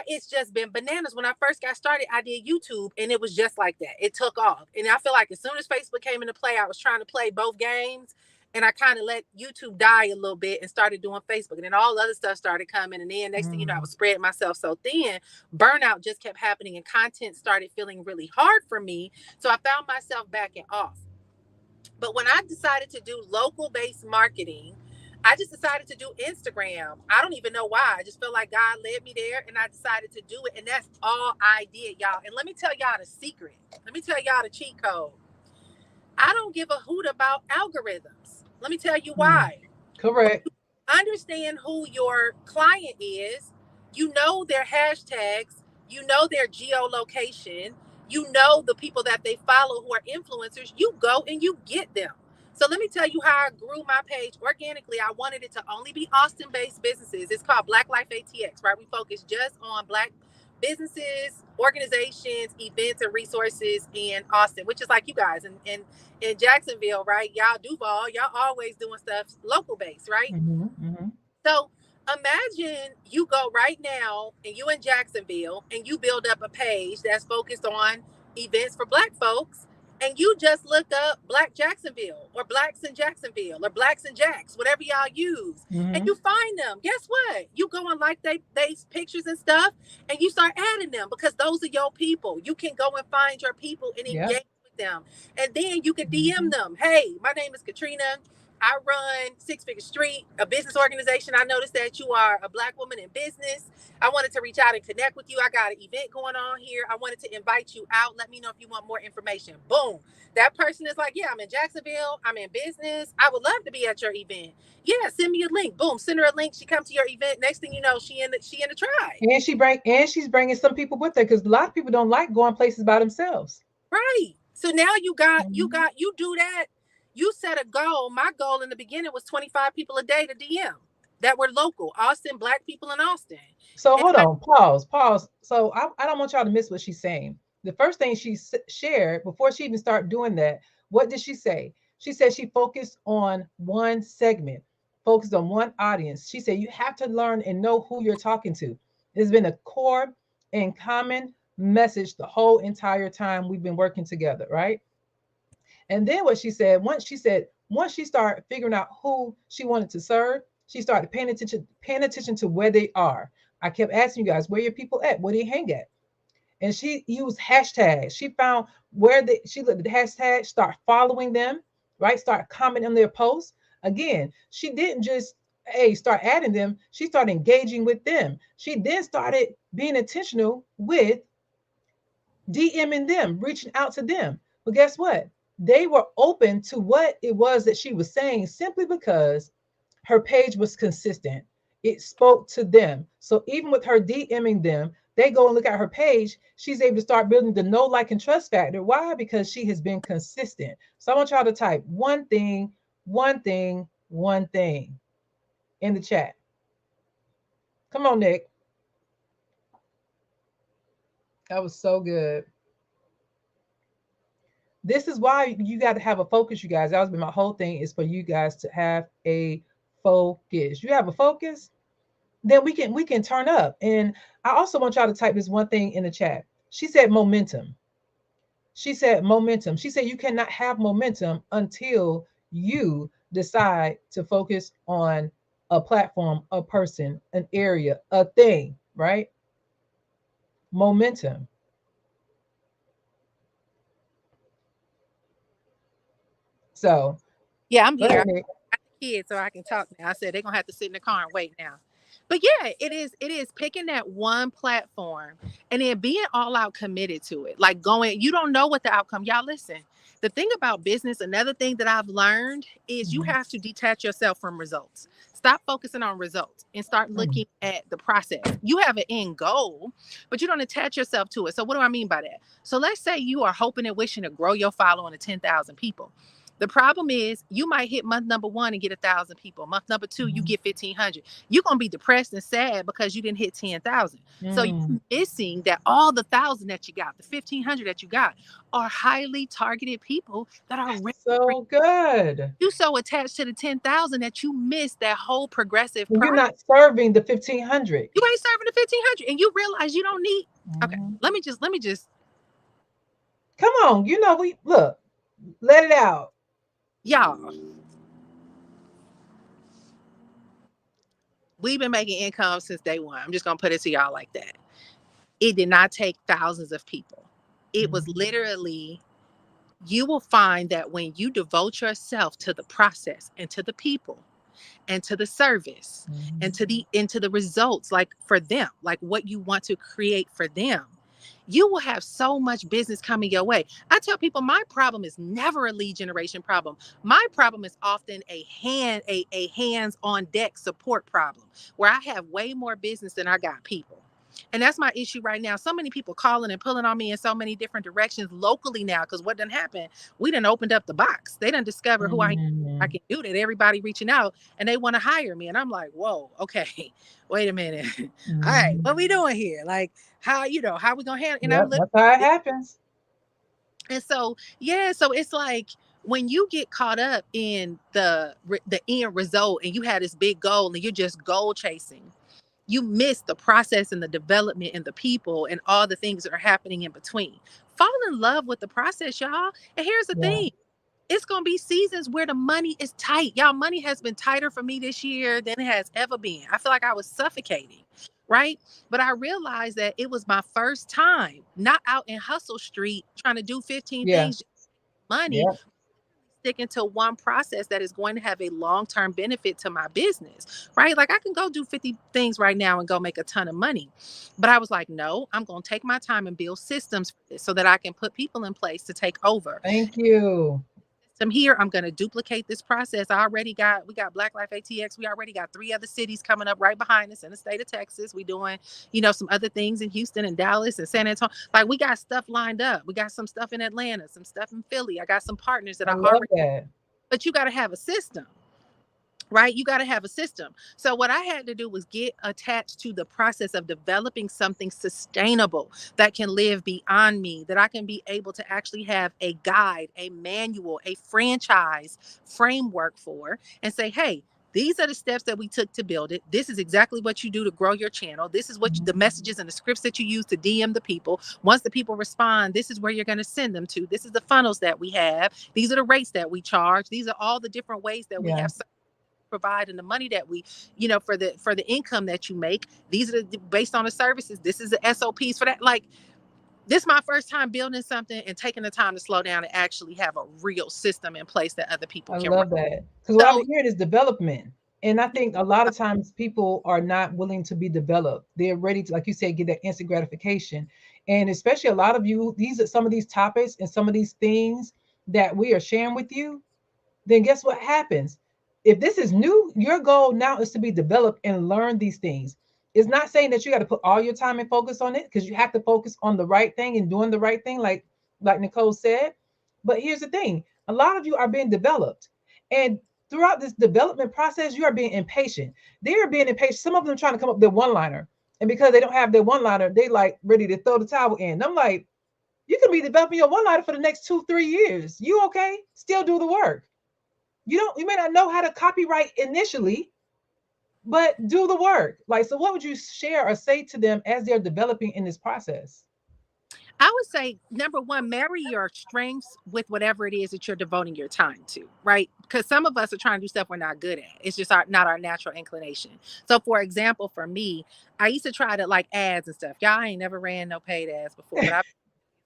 it's just been bananas. When I first got started, I did YouTube, and it was just like that. It took off, and I feel like as soon as Facebook came into play, I was trying to play both games, and I kind of let YouTube die a little bit and started doing Facebook, and then all the other stuff started coming, and then next thing you know, I Mm. was spreading myself so thin. Burnout just kept happening, and content started feeling really hard for me. So I found myself backing off. But when I decided to do local based marketing, I just decided to do Instagram. I don't even know why. I just feel like God led me there, and I decided to do it. And that's all I did, y'all. And let me tell y'all the secret. Let me tell y'all the cheat code. I don't give a hoot about algorithms. Let me tell you Mm. why. When Correct. you understand who your client is, you know their hashtags, you know their geolocation, you know the people that they follow who are influencers, you go and you get them. So let me tell you how I grew my page organically. I wanted it to only be Austin based businesses. It's called Black Life ATX, right? We focus just on Black businesses, organizations, events, and resources in Austin, which is like you guys in Jacksonville, right? Y'all Duval, y'all always doing stuff local based, right? Mm-hmm. Mm-hmm. So imagine you go right now and you in Jacksonville and you build up a page that's focused on events for Black folks, and you just look up Black Jacksonville or Blacks in Jacksonville or Blacks in Jacks, whatever y'all use, and Mm-hmm. you find them. Guess what? You go and like they pictures and stuff, and you start adding them because those are your people. You can go and find your people and Yep. engage with them, and then you can DM Mm-hmm. them. Hey, my name is Katrina. I run Six Figure Street, a business organization. I noticed that you are a Black woman in business. I wanted to reach out and connect with you. I got an event going on here. I wanted to invite you out. Let me know if you want more information. Boom. That person is like, yeah, I'm in Jacksonville. I'm in business. I would love to be at your event. Yeah, send me a link. Boom. Send her a link. She comes to your event. Next thing you know, she in the tribe. And she's bringing some people with her because a lot of people don't like going places by themselves. Right. So now Mhm. you do that. You set a goal. My goal in the beginning was 25 people a day to DM that were local, Austin, Black people in Austin. So And hold on, pause. So I don't want y'all to miss what she's saying. The first thing she shared before she even started doing that, what did she say? She said she focused on one segment, focused on one audience. She said you have to learn and know who you're talking to. It's been a core and common message the whole entire time we've been working together, right? And then what she said, once she started figuring out who she wanted to serve, she started paying attention to where they are. I kept asking you guys, where your people at? Where do you hang at? And she used hashtags. She found she looked at the hashtag, start following them, right? Start commenting on their posts. Again, she didn't just start adding them, she started engaging with them. She then started being intentional with DMing them, reaching out to them. But guess what? They were open to what it was that she was saying simply because her page was consistent. It spoke to them. So even with her DMing them, they go and look at her page. She's able to start building the know, like, and trust factor. Why? Because she has been consistent. So I want y'all to type one thing, one thing in the chat. Come on, Nick. That was so good. This is why you got to have a focus, you guys. That was been my whole thing is for you guys to have a focus. You have a focus, then we can turn up. And I also want y'all to type this one thing in the chat. She said momentum. She said momentum. She said you cannot have momentum until you decide to focus on a platform, a person, an area, a thing, right? Momentum. So yeah, I'm go here. ahead, Nick. Kids so I can talk now. I said they're gonna have to sit in the car and wait now. But yeah, it is picking that one platform and then being all out committed to it. Like going, you don't know what the outcome. Y'all listen. The thing about business, another thing that I've learned is you Mhm. have to detach yourself from results. Stop focusing on results and start Mhm. looking at the process. You have an end goal, but you don't attach yourself to it. So what do I mean by that? So let's say you are hoping and wishing to grow your following to 10,000 people. The problem is you might hit month number 1 and get 1,000 people. Month number 2, you Mhm. get 1,500. You're gonna be depressed and sad because you didn't hit 10,000. So Mm. you're missing that all the 1,000 that you got, the 1,500 that you got, are highly targeted people that are ready for So good. you. So attached to the 10,000 that you miss that whole progressive And you're process. not serving the 1,500. You ain't serving the 1,500, and you realize you don't need. Okay, Mhm. let me just Come on, we look, let it out. y'all. We've been making income since day one. I'm just gonna put it to y'all like that. It did not take thousands of people. It was Mhm. literally, you will find that when you devote yourself to the process and to the people and to the service and Mhm. to the results, like for them, like what you want to create for them, you will have so much business coming your way. I tell people my problem is never a lead generation problem. My problem is often a hands on deck support problem, where I have way more business than I got people. And that's my issue right now. So many people calling and pulling on me in so many different directions locally now. Because what done happened? We done opened up the box. They done discover who I Mhm. can do that. Everybody reaching out and they want to hire me. And I'm like, whoa, okay, wait a minute. All right, Mhm. what we doing here? Like, how we gonna handle? And I Yep, live. that's how it happens. And so, yeah, so it's like when you get caught up in the end result and you had this big goal and you're just goal chasing, you miss the process and the development and the people and all the things that are happening in between. Fall in love with the process, y'all. And here's the Yeah. thing, it's going to be seasons where the money is tight. Y'all, money has been tighter for me this year than it has ever been. I feel like I was suffocating, right? But I realized that it was my first time not out in hustle street trying to do 15 Yeah. things just to make money, Yeah. sticking to one process that is going to have a long-term benefit to my business, right? Like I can go do 50 things right now and go make a ton of money. But I was like, no, I'm going to take my time and build systems for this so that I can put people in place to take over. Thank you. System here, I'm going to duplicate this process. We got Black Life ATX. We already got 3 other cities coming up right behind us in the state of Texas. We doing, some other things in Houston and Dallas and San Antonio. Like we got stuff lined up. We got some stuff in Atlanta, some stuff in Philly. I got some partners that I I love already, that. but you got to have a system, right? You got to have a system. So what I had to do was get attached to the process of developing something sustainable that can live beyond me, that I can be able to actually have a guide, a manual, a franchise framework for, and say, hey, these are the steps that we took to build it. This is exactly what you do to grow your channel. This is the Mhm. messages and the scripts that you use to DM the people. Once the people respond, this is where you're going to send them to. This is the funnels that we have. These are the rates that we charge. These are all the different ways that we Yeah. have provide and the money that we, for the income that you make. These are based on the services. This is the SOPs for that. Like, this is my first time building something and taking the time to slow down and actually have a real system in place that other people I can run. love that. Because what I'm So hearing is development. And I think a lot of times people are not willing to be developed. They're ready to, like you said, get that instant gratification. And especially a lot of you, these are some of these topics and some of these things that we are sharing with you. Then guess what happens? If this is new, your goal now is to be developed and learn these things. It's not saying that you got to put all your time and focus on it, because you have to focus on the right thing and doing the right thing, like Nicole said. But here's the thing: a lot of you are being developed, and throughout this development process, you are being impatient. They are being impatient. Some of them trying to come up with their one liner, and because they don't have their one liner, they like ready to throw the towel in. And I'm like, you can be developing your one liner for the next 2, 3 years. You okay? Still do the work. You may not know how to copyright initially, but do the work. Like, so what would you share or say to them as they're developing in this process? I would say, number one, marry your strengths with whatever it is that you're devoting your time to, right? Because some of us are trying to do stuff we're not good at. It's just not our natural inclination. So, for example, for me, I used to try to like ads and stuff. Y'all, I ain't never ran no paid ads before, but I've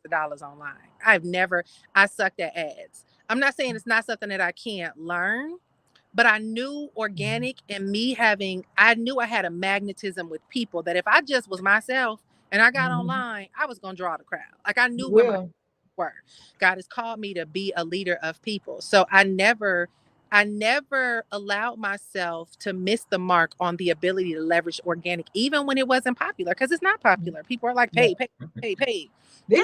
the dollars online. I sucked at ads. I'm not saying it's not something that I can't learn, but I knew Mhm. organic and I knew I had a magnetism with people that if I just was myself and I got Mhm. online, I was going to draw the crowd. Like I You knew where my will. were. God has called me to be a leader of people. So I never allowed myself to miss the mark on the ability to leverage organic, even when it wasn't popular, because it's not popular. People are like, Yeah. pay, pay, pay, pay. They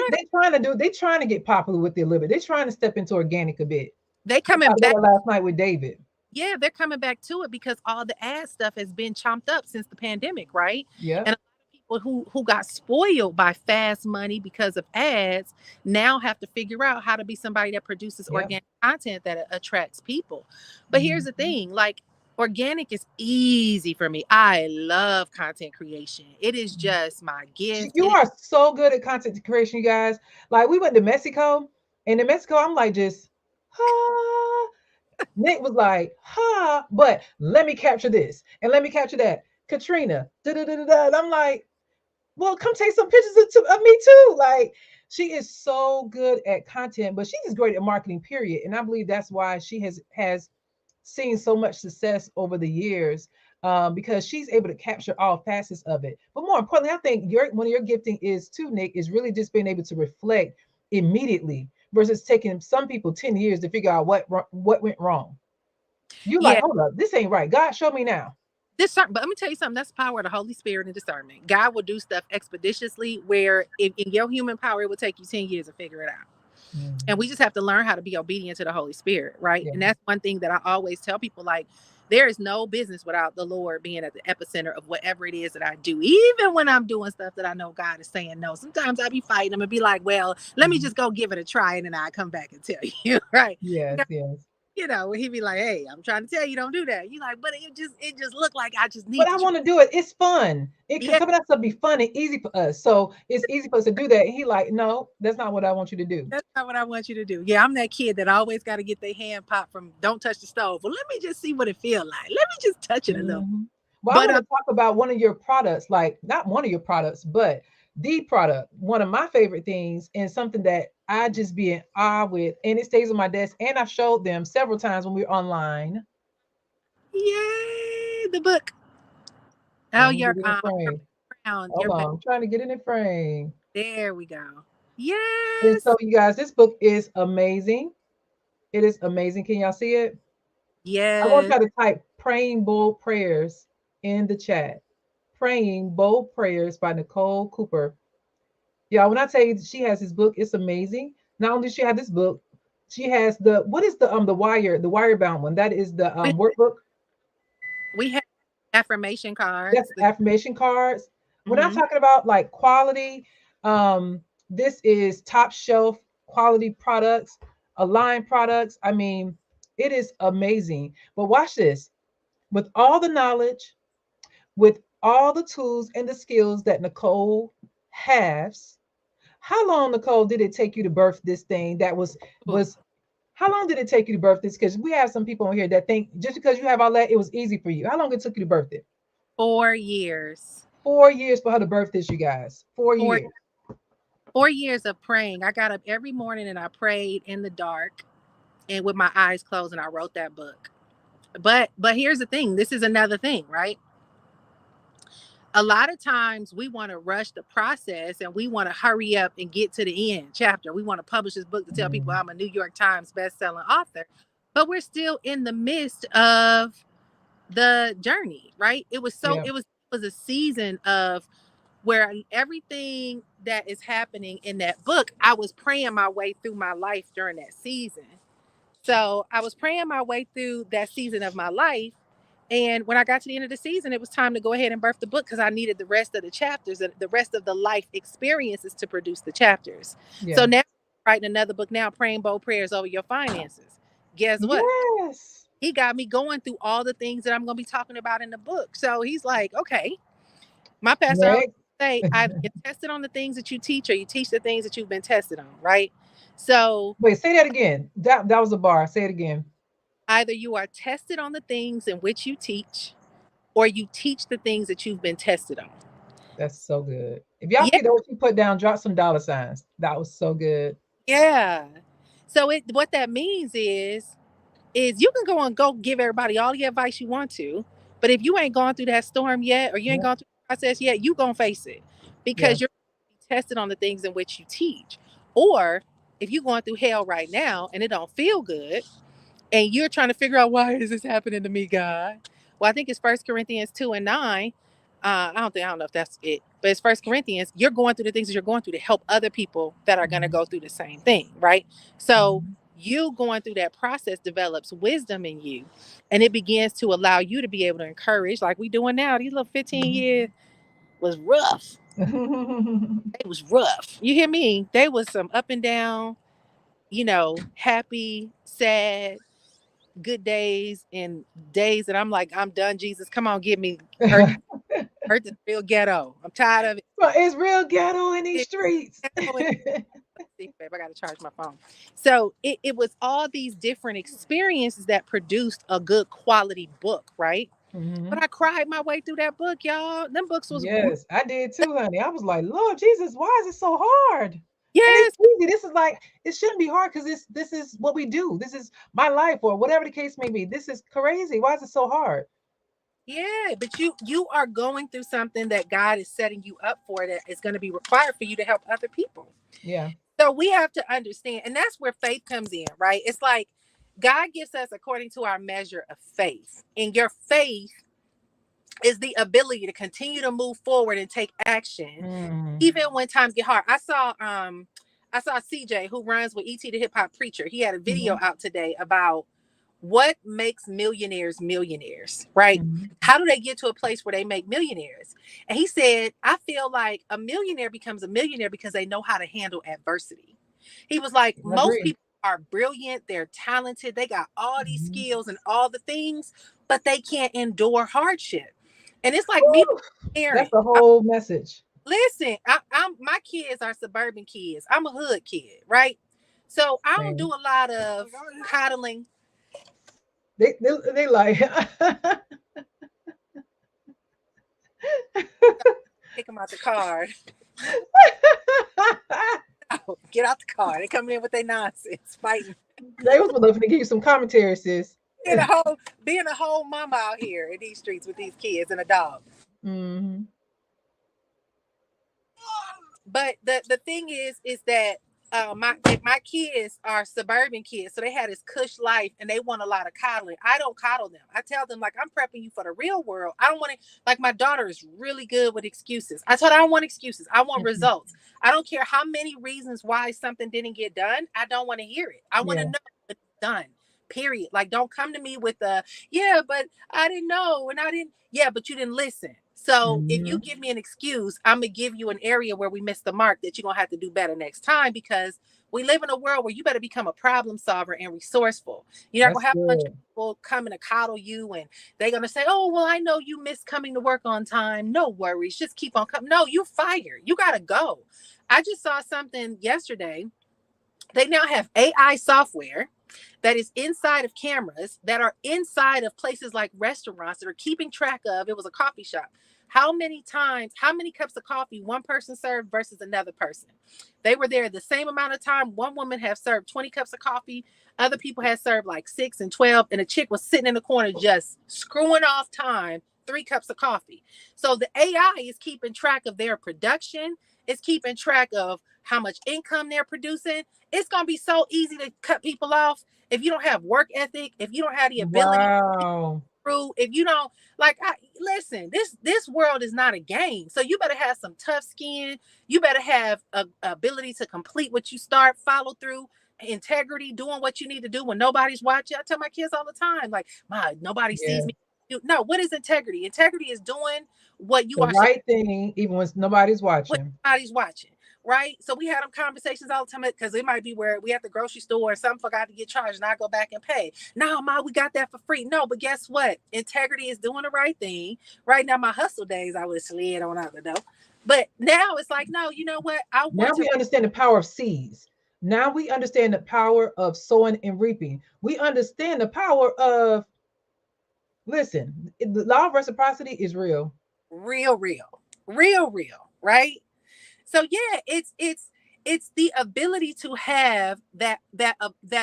trying to get popular with their little bit. They're trying to step into organic a bit. They I coming talked about back. that last night with David. Yeah, they're coming back to it because all the ad stuff has been chomped up since the pandemic, right? And Yep. a lot of people who got spoiled by fast money because of ads now have to figure out how to be somebody that produces Yep. organic content that attracts people. But here's the Mhm. thing, like organic is easy for me. I love content creation. It is just my gift. You are so good at content creation, you guys. Like we went to Mexico, and in Mexico, I'm like just, ah. Nick was like, ha, but let me capture this and let me capture that. Katrina, da da da da da. And I'm like, well, come take some pictures of me too. Like, she is so good at content, but she's just great at marketing, period. And I believe that's why she has seen so much success over the years, because she's able to capture all facets of it. But more importantly, I think one of your gifting is too, Nick, is really just being able to reflect immediately versus taking some people 10 years to figure out what went wrong. You like, Yeah, hold up, this ain't right. God, show me now. discern, but let me tell you something. That's the power of the Holy Spirit and discernment. God will do stuff expeditiously, where if in your human power, it will take you 10 years to figure it out. And we Mhm. just have to learn how to be obedient to the Holy Spirit, right? Yeah. And that's one thing that I always tell people, like, there is no business without the Lord being at the epicenter of whatever it is that I do. Even when I'm doing stuff that I know God is saying no, sometimes I be fighting him and be like, well, let me Mhm. just go give it a try, and then I come back and tell you, right? Yes, yes. He'd be like, hey, I'm trying to tell you, don't do that. You like, but it just looked like I just But need I to try. want to do it. It's fun. It can Yeah, some of that stuff be fun and easy for us. So it's easy for us to do that. And he like, no, that's not what I want you to do. that's not what I want you to do. Yeah, I'm that kid that always got to get their hand popped from don't touch the stove. Well, let me just see what it feel like. Let me just touch it a little. Mhm. Well, I But want to talk about one of your products, like not one of your products, but the product. One of my favorite things, and something that I just be in awe with, and it stays on my desk. And I've showed them several times when we're online. yay, the book. Oh, Let me get it in your frame. background, Hold on, I'm trying to get it in frame. there we go. And Yes, so, you guys, this book is amazing. It is amazing. Can y'all see it? I want yes. y'all to type "Praying Bold Prayers" in the chat. "Praying Bold Prayers" by Nicole Cooper. Yeah, when I tell you she has this book, it's amazing. Not only does she have this book, she has what is the wire bound one? That is the We workbook. we have affirmation That's cards. the affirmation cards. When I'm Mm-hmm. talking about like quality, this is top shelf quality products, aligned products. I mean, it is amazing. But watch this. With all the knowledge, with all the tools and the skills that Nicole has, how long, Nicole, did it take you to birth this thing that was how long did it take you to birth this? Because we have some people on here that think just because you have all that, it was easy for you. How long it took you to birth it? 4 years. 4 years for her to birth this, you guys. Four Four years. 4 years of praying. I got up every morning and I prayed in the dark and with my eyes closed, and I wrote that book. But here's the thing. This is another thing, right? A lot of times we want to rush the process and we want to hurry up and get to the end chapter. We want to publish this book to tell people Mm, I'm a New York Times best-selling author, but we're still in the midst of the journey, right? yeah. It was a season of where everything that is happening in that book, I was praying my way through my life during that season. So I was praying my way through that season of my life. And when I got to the end of the season, it was time to go ahead and birth the book because I needed the rest of the chapters and the rest of the life experiences to produce the chapters. So Yeah. now I'm writing another book now, Praying Bold Prayers Over Your Finances. Guess what? Yes. He got me going through all the things that I'm going to be talking about in the book. So he's like, okay, my pastor always Next. say, either get tested on the things that you teach or you teach the things that you've been tested on, right? So Wait, say that again. That was a bar. Say it again. either you are tested on the things in which you teach or you teach the things that you've been tested on. That's so good. If y'all Yeah, pick that what you put down, drop some dollar signs. That was so good. yeah. So what that means is you can go give everybody all the advice you want to, but if you ain't gone through that storm yet or you ain't Yeah. gone through the process yet, you gonna face it Yeah. because you're tested on the things in which you teach. Or if you're going through hell right now and it don't feel good, and you're trying to figure out why is this happening to me, God? Well, I think it's First Corinthians 2:9. I don't know if that's it, but it's First Corinthians. You're going through the things that you're going through to help other people that are going to Mhm. go through the same thing, right? So Mhm. you going through that process develops wisdom in you, and it begins to allow you to be able to encourage, like we doing now. These little 15 Mhm. years was rough. It was rough. You hear me? They was some up and down, happy, sad, good days, and days that I'm like, I'm done, Jesus. Come on, give me earth. Earth is real ghetto. I'm tired of it. But it's real ghetto in these It's streets. ghetto. See, babe, I gotta charge my phone. So it was all these different experiences that produced a good quality book, right? Hmm. But I cried my way through that book, y'all. Them books was Yes, I did too, honey. I was like, Lord Jesus, why is it so hard? And it's yes, easy. This is like, it shouldn't be hard because this is what we do. This is my life, or whatever the case may be. This is crazy. Why is it so hard? yeah. But you are going through something that God is setting you up for, that is going to be required for you to help other people. Yeah. So we have to understand, and that's where faith comes in, right? It's like God gives us according to our measure of faith, and your faith is the ability to continue to move forward and take action Mm. even when times get hard. I saw CJ, who runs with ET the Hip Hop Preacher. He had a video Mhm. out today about what makes millionaires millionaires, right? Mhm. How do they get to a place where they make millionaires? And he said, I feel like a millionaire becomes a millionaire because they know how to handle adversity. He was like, I most agree. people are brilliant, they're talented, they got all these Mhm. skills and all the things, but they can't endure hardship. And it's like me, Woo! That's parent. the whole message. Listen, I'm my kids are suburban kids. I'm a hood kid, right? So I don't do Same. a lot of coddling. They like Kick them out the car. Get out the car. They coming in with their nonsense, fighting. they was looking to give you some commentary, sis. Being a whole being a whole mama out here in these streets with these kids and a dog. Hmm. But the thing is that my kids are suburban kids, so they had this cush life and they want a lot of coddling. I don't coddle them. I tell them, like, I'm prepping you for the real world. I don't want to, like, my daughter is really good with excuses. I told her I don't want excuses. I want results. I don't care how many reasons why something didn't get done. I don't want to hear it. I want to Yeah. know it's done. Period. Like, don't come to me with the, yeah, but I didn't know and I didn't, yeah, but you didn't listen. So if you Hmm. give me an excuse, I'm gonna give you an area where we missed the mark that you're gonna have to do better next time, because we live in a world where you better become a problem solver and resourceful. You're not That's gonna have a bunch of good. people coming to coddle you and they're gonna say, oh, well, I know you missed coming to work on time. No worries, just keep on coming. No, you're fired. You gotta go. I just saw something yesterday. They now have AI software that is inside of cameras that are inside of places like restaurants that are keeping track of, it was a coffee shop, how many times, how many cups of coffee one person served versus another person. They were there the same amount of time. One woman had served 20 cups of coffee, other people had served like 6 and 12, and a chick was sitting in the corner just screwing off time, 3 cups of coffee. So the AI is keeping track of their production, it's keeping track of how much income they're producing. It's going to be so easy to cut people off if you don't have work ethic, if you don't have the ability to Wow. through, if you don't, like, listen, this world is not a game. So you better have some tough skin. You better have a ability to complete what you start, follow through, integrity, doing what you need to do when nobody's watching. I tell my kids all the time, like, my nobody sees Yeah. me. No, what is integrity? Integrity is doing what you The are supposed, right thing, even when nobody's when watching. nobody's watching, right? So we had them conversations all the time, because it might be where we at the grocery store and something forgot to get charged and I go back and pay. No, Ma, we got that for free. No, but guess what? Integrity is doing the right thing. Right now, my hustle days, I would have slid on out the door. But now it's like, no, you know what? I Now want to we understand the power of seeds. Now we understand the power of sowing and reaping. We understand the power of, listen, the law of reciprocity is real. real, real, real, right? So yeah, it's the ability to have that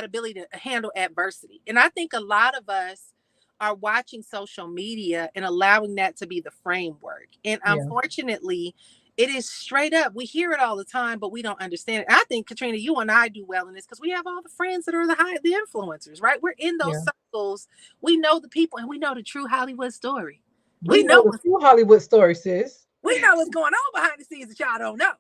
ability to handle adversity. And I think a lot of us are watching social media and allowing that to be the framework. And Yeah. unfortunately, it is straight up. We hear it all the time, but we don't understand it. I think, Katrina, you and I do well in this because we have all the friends that are the influencers, right? We're in those Yeah. circles. We know the people and we know the true Hollywood story. We We know know the true Hollywood story, sis. we know what's going on behind the scenes that y'all don't know.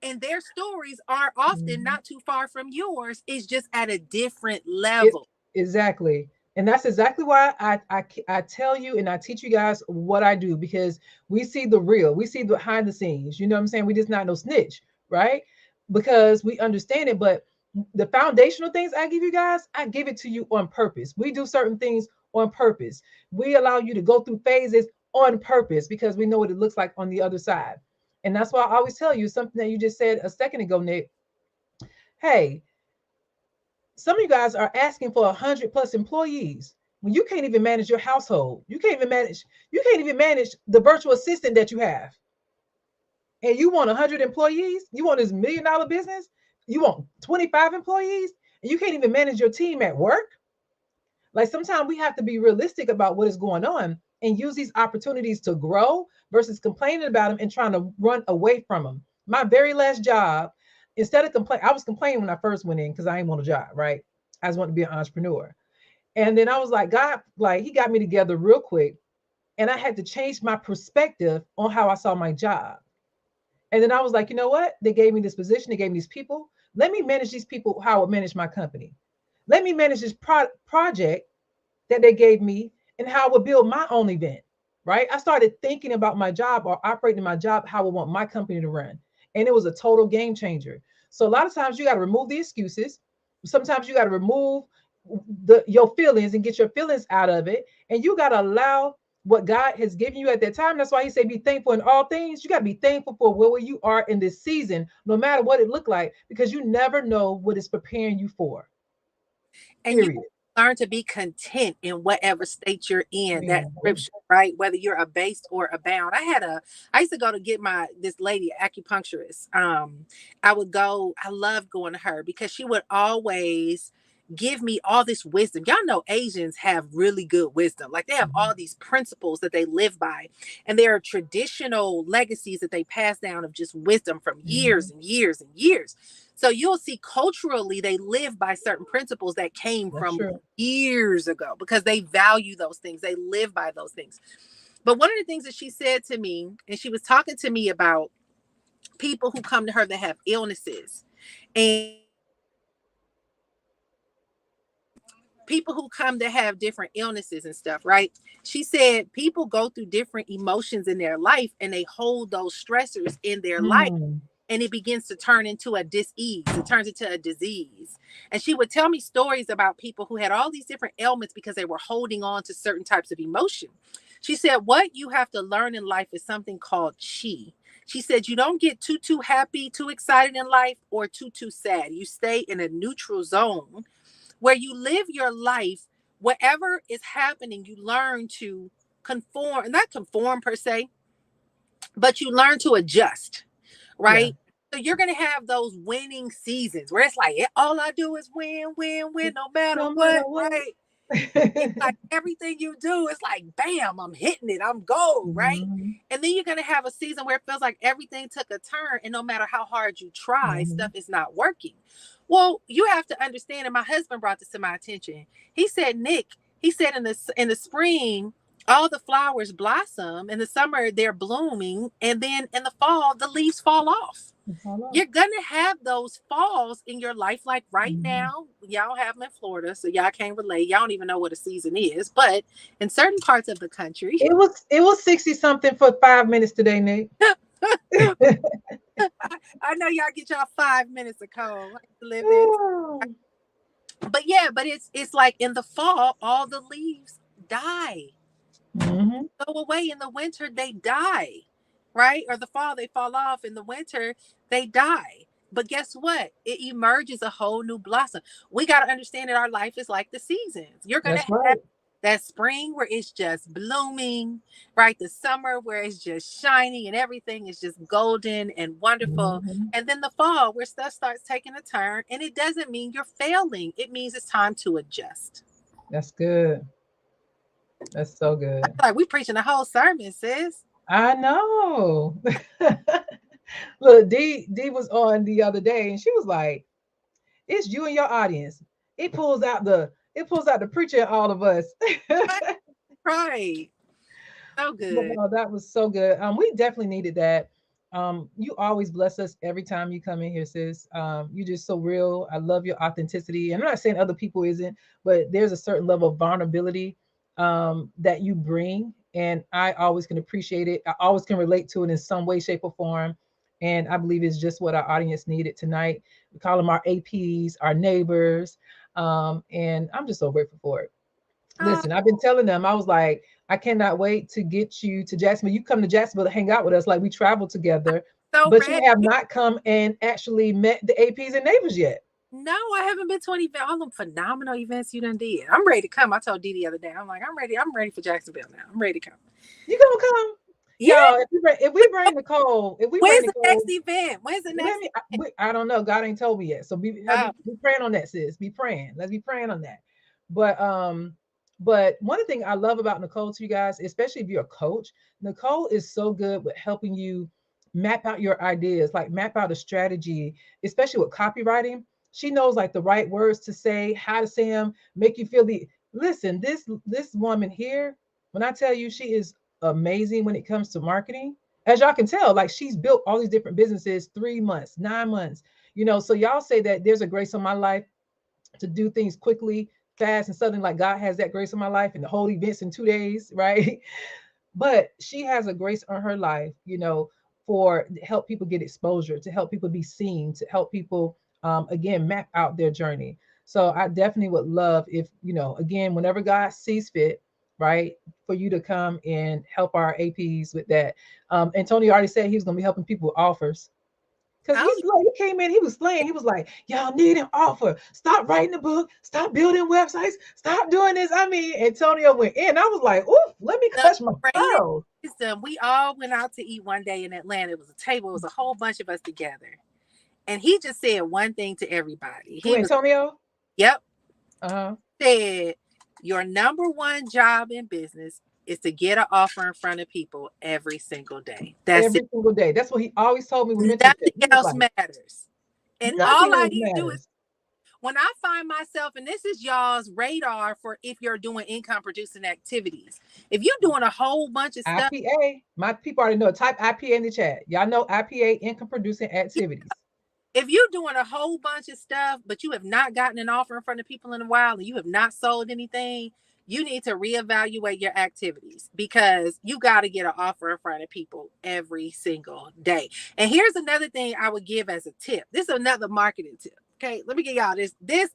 And their stories are often Mhm. not too far from yours. It's just at a different It level. exactly. And that's exactly why I tell you and I teach you guys what I do, because we see the real, we see the behind the scenes. You know what I'm saying? We just not no snitch, right? Because we understand it. But the foundational things I give you guys, I give it to you on purpose. We do certain things on purpose. We allow you to go through phases on purpose because we know what it looks like on the other side. And that's why I always tell you something that you just said a second ago, Nick. Hey, some of you guys are asking for 100+ employees when you can't even manage your household. You can't even manage the virtual assistant that you have. And you want 100 employees? You want this $1 million business? You want 25 employees? And you can't even manage your team at work? Like sometimes we have to be realistic about what is going on and use these opportunities to grow versus complaining about them and trying to run away from them. My very last job, instead of complain, I was complaining when I first went in because I didn't want a job, right? I just wanted to be an entrepreneur. And then I was like, God, like he got me together real quick. And I had to change my perspective on how I saw my job. And then I was like, you know what? They gave me this position, they gave me these people. Let me manage these people how I would manage my company. Let me manage this project that they gave me and how I would build my own event, right? I started thinking about my job or operating my job, how I want my company to run. And it was a total game changer. So a lot of times you got to remove the excuses. Sometimes you got to remove your feelings and get your feelings out of it. And you got to allow what God has given you at that time. That's why he said, be thankful in all things. You got to be thankful for where you are in this season, no matter what it looked like, because you never know what it's preparing you for. And you Period. learn to be content in whatever state you're in. That Mhm. scripture, right? Whether you're abased or abound. I used to go to get this lady acupuncturist. I would go, I love going to her because she would always give me all this wisdom. Y'all know Asians have really good wisdom. Like they have all these principles that they live by. And there are traditional legacies that they pass down of just wisdom from years Mhm. and years and years. So you'll see culturally they live by certain principles that came That's from true. years ago because they value those things. They live by those things. But one of the things that she said to me, and she was talking to me about people who come to her that have illnesses and people who come to have different illnesses and stuff, right? She said people go through different emotions in their life and they hold those stressors in their life Mm, and it begins to turn into a dis-ease. It turns into a disease. And she would tell me stories about people who had all these different ailments because they were holding on to certain types of emotion. She said, what you have to learn in life is something called chi. She said, you don't get too happy, too excited in life, or too sad. You stay in a neutral zone where you live your life. Whatever is happening, you learn to conform, not conform per se, but you learn to adjust, yeah. right? So you're gonna have those winning seasons where it's like all I do is win, win, win, no matter No what, matter what. right? It's like everything you do, it's like bam, I'm hitting it, I'm gold, right? Mhm, And then you're gonna have a season where it feels like everything took a turn, and no matter how hard you try, mhm, stuff is not working. Well, you have to understand, and my husband brought this to my attention. He said, Nick, he said in the spring, all the flowers blossom, in the summer they're blooming, and then in the fall the leaves fall off. follow. You're gonna have those falls in your life, like right Mhm. now. Y'all have them in Florida, so y'all can't relate. Y'all don't even know what a season is, but in certain parts of the country, It was 60 something for 5 minutes today, Nick. I know y'all get y'all 5 minutes of cold. I used to live there, Oh. but yeah, but it's like in the fall, all the leaves die, Mhm. go away. In the winter, they die, right? Or the fall, they fall off. In the winter, they die. But guess what? It emerges a whole new blossom. We got to understand that our life is like the seasons. You're going to That's have right. that spring where it's just blooming, right? The summer where it's just shining and everything is just golden and wonderful. Mhm. And then the fall where stuff starts taking a turn. And it doesn't mean you're failing, it means it's time to adjust. That's good. That's so good. Like we preaching the whole sermon, sis. I know. Look, D was on the other day and she was like, it's you and your audience. It pulls out the preacher in all of us. Right. So But good. no, that was so good. We definitely needed that. You always bless us every time you come in here, sis. You just so real. I love your authenticity. And I'm not saying other people isn't, but there's a certain level of vulnerability that you bring. And I always can appreciate it. I always can relate to it in some way, shape, or form. And I believe it's just what our audience needed tonight. We call them our APs, our neighbors. And I'm just so grateful for it. Oh, Listen, I've been telling them, I was like, I cannot wait to get you to Jacksonville. You come to Jacksonville to hang out with us, like we travel together, so but you ready. have not come and actually met the APs and neighbors yet. No, I haven't been to an event. All them phenomenal events you done did. I'm ready to come. I told Dee the other day. I'm like, I'm ready. I'm ready for Jacksonville now. I'm ready to come. You gonna come, Yeah. y'all? If we bring Nicole, if we bring When's the next Nicole, event? When's the let next me. event? I don't know. God ain't told me yet, so Oh, be praying on that, sis. Be praying. Let's be praying on that. But but one thing I love about Nicole, to you guys, especially if you're a coach, Nicole is so good with helping you map out your ideas, like map out a strategy, especially with copywriting. She knows like the right words to say, how to say them, make you feel the. Listen, this woman here, when I tell you she is amazing when it comes to marketing, as y'all can tell, like she's built all these different businesses 3 months, 9 months, so y'all say that there's a grace on my life to do things quickly, fast, and suddenly, like God has that grace on my life and the whole events in 2 days, right? But she has a grace on her life, for help people get exposure, to help people be seen, to help people again map out their journey. So I definitely would love if, again, whenever God sees fit, right, for you to come and help our APs with that. And Tony already said he was gonna be helping people with offers. Because oh, he's like, he came in, he was slaying. He was like, y'all need an offer. Stop writing the book. Stop building websites. Stop doing this. I mean, Antonio went in. I was like, oof, let me the clutch my greatest pearls. wisdom. We all went out to eat one day in Atlanta. It was a table. It was a whole bunch of us together. And he just said one thing to everybody. Who, He was, Antonio? yep, Uh-huh. said, your number one job in business is to get an offer in front of people every single day. That's it. Every single day. That's what he always told me with mentorship. Nothing He was else like, matters. And all nothing I else need to do is matters. when I find myself, and this is y'all's radar for if you're doing income producing activities. If you're doing a whole bunch of stuff, IPA. My people already know. Type IPA in the chat. Y'all know IPA, income producing activities. if you're doing a whole bunch of stuff, but you have not gotten an offer in front of people in a while and you have not sold anything, you need to reevaluate your activities because you got to get an offer in front of people every single day. And here's another thing I would give as a tip. This is another marketing tip. Okay, let me get y'all this. This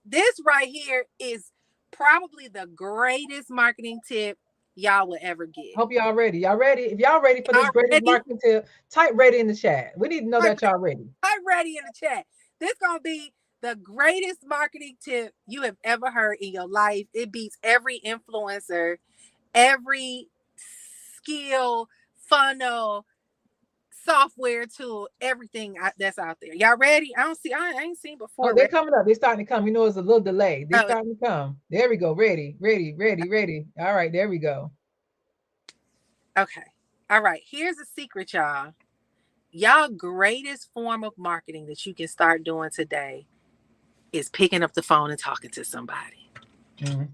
right here is probably the greatest marketing tip y'all will ever get. Hope y'all ready. Y'all ready? If y'all ready for this Y'all greatest ready? marketing tip, type ready in the chat. We need to know that y'all ready. I'm ready in the chat. This gonna be the greatest marketing tip you have ever heard in your life. It beats every influencer, every skill, funnel, software tool, everything that's out there. Y'all ready? I ain't seen Oh, before. they're Ready? coming up. They're starting to come. It's a little delay. They're Oh, starting to come. There we go. Ready, ready, ready, ready. All right, there we go. okay. All right. Here's a secret, y'all. Y'all greatest form of marketing that you can start doing today is picking up the phone and talking to somebody. Mhm.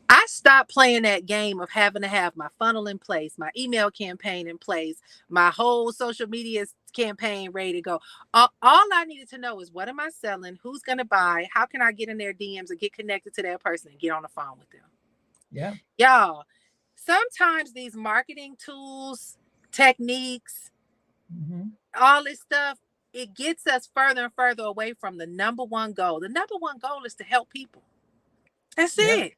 I stopped playing that game of having to have my funnel in place, my email campaign in place, my whole social media campaign ready to go. All I needed to know is what am I selling? Who's going to buy? How can I get in their DMs and get connected to that person and get on the phone with them? Yeah. Y'all, sometimes these marketing tools, techniques, Hmm. all this stuff, it gets us further and further away from the number one goal. The number one goal is to help people. That's Yep. it.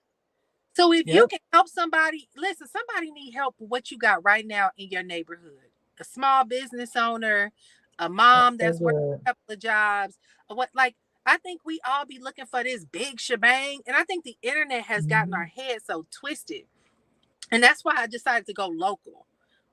So if you Yep. can help somebody, listen, somebody need help with what you got right now in your neighborhood. A small business owner, a That's mom so that's working good. a couple of jobs, or what like I think we all be looking for this big shebang. And I think the internet has gotten our Hmm. heads so twisted. And that's why I decided to go local,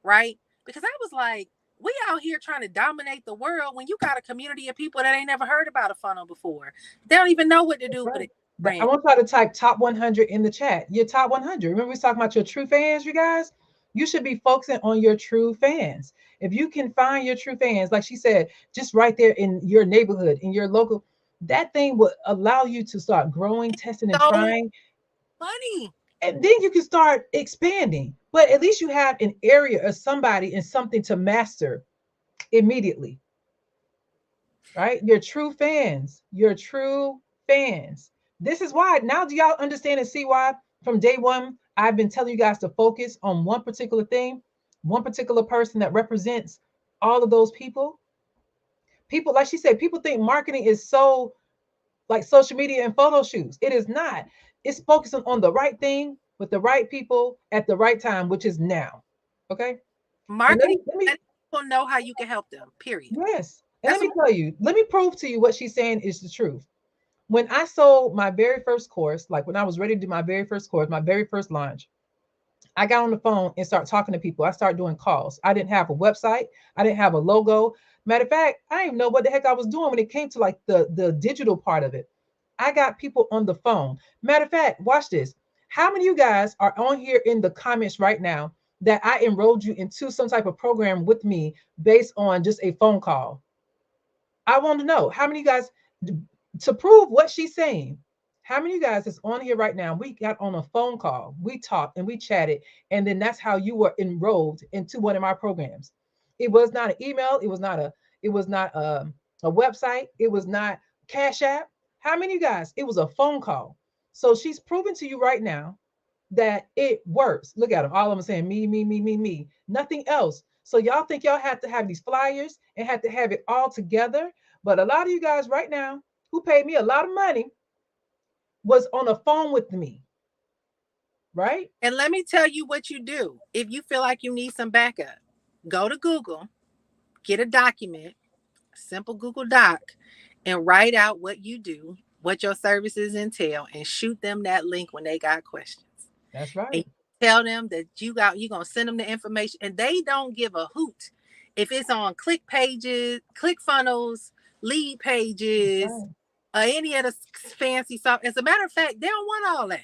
right? Because I was like, we out here trying to dominate the world when you got a community of people that ain't never heard about a funnel before. They don't even know what to That's do with right. it. I Brand. want y'all to type top 100 in the chat. Your top 100. Remember, we was talking about your true fans, you guys? You should be focusing on your true fans. If you can find your true fans, like she said, just right there in your neighborhood, in your local, that thing will allow you to start growing, testing, and So trying. money. And then you can start expanding. but at least you have an area or somebody and something to master immediately, right? Your true fans, your true fans. This is why now do y'all understand and see why from day one I've been telling you guys to focus on one particular thing, one particular person that represents all of those people. People, like she said, people think marketing is so like social media and photo shoots. It is not. It's focusing on the right thing with the right people at the right time, which is now. Okay. And Marketing, let me letting people know how you can help them. Period. yes. And let That's me what. tell you, let me prove to you what she's saying is the truth. When I sold my very first course, like when I was ready to do my very first course, my very first launch, I got on the phone and started talking to people. I started doing calls. I didn't have a website. I didn't have a logo. Matter of fact, I didn't even know what the heck I was doing when it came to like the digital part of it. I got people on the phone. Matter of fact, watch this. How many of you guys are on here in the comments right now that I enrolled you into some type of program with me based on just a phone call? I want to know how many of you guys to prove what she's saying. How many of you guys is on here right now? We got on a phone call, we talked and we chatted, and then that's how you were enrolled into one of my programs. It was not an email, it was not a website, it was not Cash App. How many of you guys? It was a phone call. So she's proven to you right now that it works. Look at them. All of them saying me, me, me, me, me. Nothing else. So y'all think y'all have to have these flyers and have to have it all together. But a lot of you guys right now who paid me a lot of money was on the phone with me, right? And let me tell you what you do. If you feel like you need some backup, go to Google, get a document, a simple Google Doc, and write out what you do, what your services entail, and shoot them that link when they got questions. That's And right. tell them that you're gonna send them the information, and they don't give a hoot if it's on click pages, click funnels, lead That's pages, right. any of the fancy stuff. As a matter of fact, they don't want all that.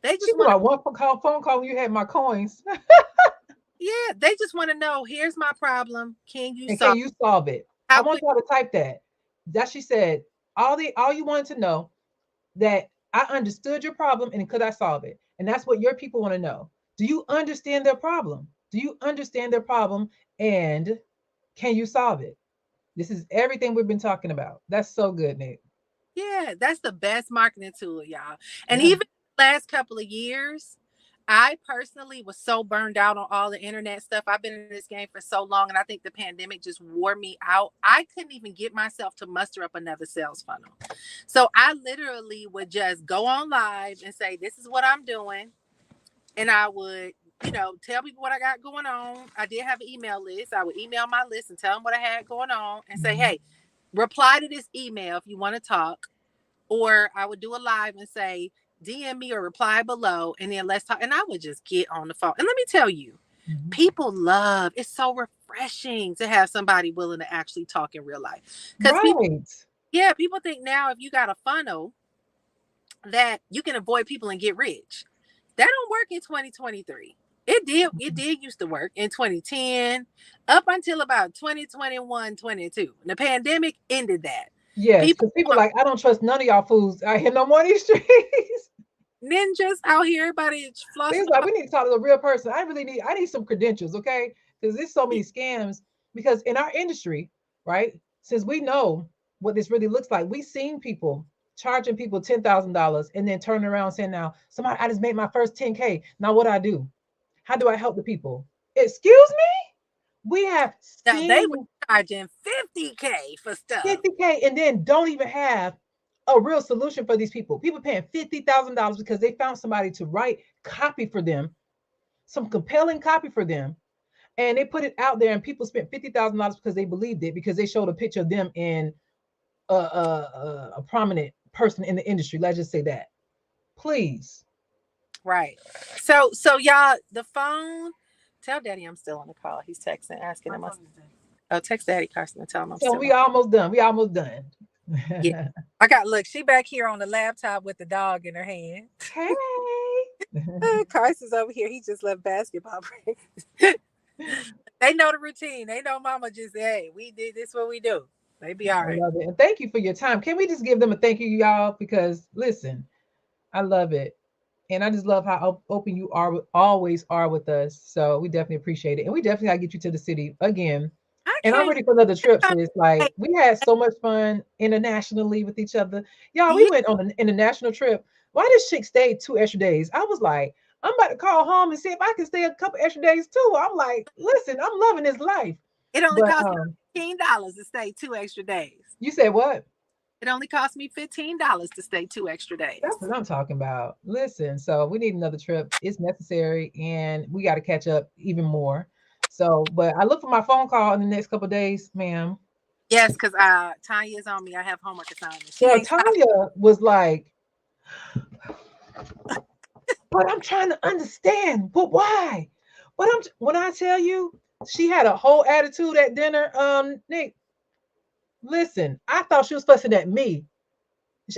They She just do want to, a one phone call when you had my coins. yeah, they just want to know, here's my problem. Can you And can solve you solve it? I how want quick? y'all to type that. That she said, all you wanted to know that I understood your problem and could I solve it? And that's what your people want to know. Do you understand their problem? Do you understand their problem and can you solve it? This is everything we've been talking about. That's so good, Nick. Yeah, that's the best marketing tool, y'all. And Yeah. even the last couple of years, I personally was so burned out on all the internet stuff. I've been in this game for so long, and I think the pandemic just wore me out. I couldn't even get myself to muster up another sales funnel. So I literally would just go on live and say, this is what I'm doing. And I would, tell people what I got going on. I did have an email list. I would email my list and tell them what I had going on and say, Mhm. hey, reply to this email if you want to talk. Or I would do a live and say, DM me or reply below, and then let's talk. And I would just get on the phone. And let me tell you, Mhm. people love it's so refreshing to have somebody willing to actually talk in real life. Because Right. people think now if you got a funnel that you can avoid people and get rich. That don't work in 2023. It did used to work in 2010 up until about 2021, 22. The pandemic ended that. Yes, People because people like, I don't trust none of y'all fools out here no more in these streets. ninjas out here, everybody flossing Things the like we need to talk to a real person. I need some credentials, okay? Because there's so many scams. Because in our industry, right? Since we know what this really looks like, we've seen people charging people $10,000 and then turning around saying, "Now, somebody, I just made my first 10K. Now, what do I do? How do I help the people?" Excuse me? We have Now they were seen charging 50K for stuff. 50K and then don't even have a real solution for these people. People paying $50,000 because they found somebody to write copy for them, some compelling copy for them, and they put it out there, and people spent $50,000 because they believed it because they showed a picture of them in a prominent person in the industry. Let's just say that. Please. Right. So y'all, the phone. Tell Daddy I'm still on the call. He's texting, asking him. Oh, text Daddy Carson and tell him I'm So still we on. almost done. We almost done. Yeah. I got look, she back here on the laptop with the dog in her hand. Hey. Carson's over here. He just left basketball practice. They know the routine. They know mama just, hey, we did this what we do. They be all I right. love it. And thank you for your time. Can we just give them a thank you, y'all? Because listen, I love it. And I just love how open you are, always are with us. So we definitely appreciate it. And we definitely got to get you to the city again. I And I'm can't. ready for another trip, Hey, sis. Like, we had so much fun internationally with each other. Y'all, we yeah, went on an international trip. Why this chick stayed 2 extra days? I was like, I'm about to call home and see if I can stay a couple extra days too. I'm like, listen, I'm loving this life. it only But cost me $15 to stay 2 extra days. you said what? It only cost me $15 to stay 2 extra days. That's what I'm talking about. Listen, so we need another trip. It's necessary, and we got to catch up even more. So, but I look for my phone call in the next couple of days, ma'am. Yes, because Tanya is on me. I have homework assignments. She Girl, ain't stopping. Tanya was like, but I'm trying to understand, but why? But when I tell you, she had a whole attitude at dinner. Nick, listen, I thought she was fussing at me.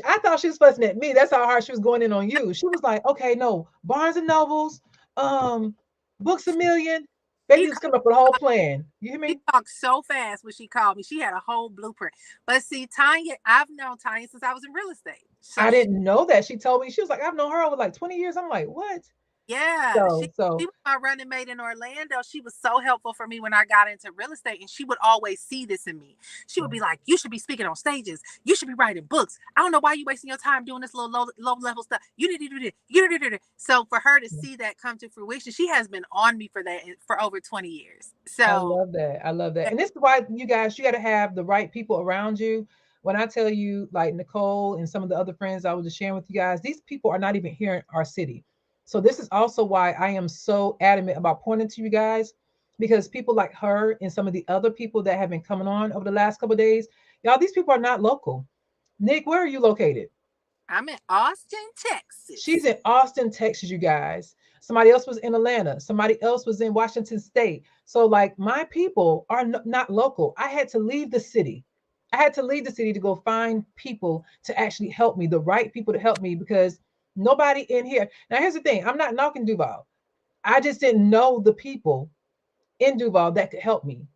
I thought she was fussing at me. That's how hard she was going in on you. She was like, okay, no, Barnes and Nobles, um, Books a Million. She Baby was coming up with a whole plan. You hear She me? talked so fast when she called me. She had a whole blueprint. But see, Tanya, I've known Tanya since I was in real estate. So I didn't know that. She told me, she was like, I've known her over like 20 years. I'm like, what? yeah, she So was my running mate in Orlando. She was so helpful for me when I got into real estate, and she would always see this in me. She would be like, "You should be speaking on stages. You should be writing books. I don't know why you wasting your time doing this little low level stuff. You need to do this. You need to do this." So for her to see that come to fruition, she has been on me for that for over 20 years. I So love that. I love that. And this is why you guys, you got to have the right people around you. When I tell you, like Nicole and some of the other friends I was just sharing with you guys, these people are not even here in our city. So this is also why I am so adamant about pointing to you guys, because people like her and some of the other people that have been coming on over the last couple of days, y'all, these people are not local. Nick, where are you located? I'm in Austin, She's Texas. in Austin, Texas, you guys. Somebody else was in Atlanta. Somebody else was in Washington State. So, like, my people are not local. I had to leave the city. I had to leave the city to go find people to actually help me, the right people to help me, because nobody in here. Now, here's the thing, I'm not knocking Duval. I just didn't know the people in Duval that could help me.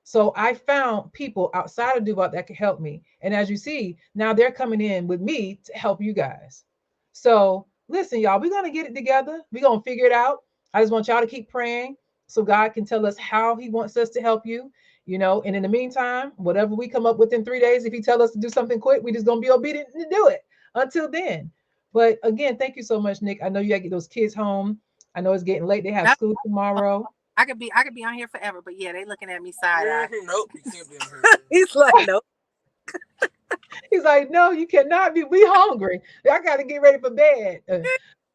So I found people outside of Duval that could help me. And as you see, now they're coming in with me to help you guys. So listen, y'all, we're going to get it together. We're going to figure it out. I just want y'all to keep praying so God can tell us how he wants us to help you, and in the meantime, whatever we come up with in 3 days, if he tell us to do something quick, we just going to be obedient to do it until then. But again, thank you so much, Nick. I know you got to get those kids home. I know it's getting late. They have school tomorrow. I could be on here forever, but yeah, they looking at me side eye. Nope, you can't be on here. He's like, nope. He's like, no, you cannot be. We hungry. I got to get ready for bed.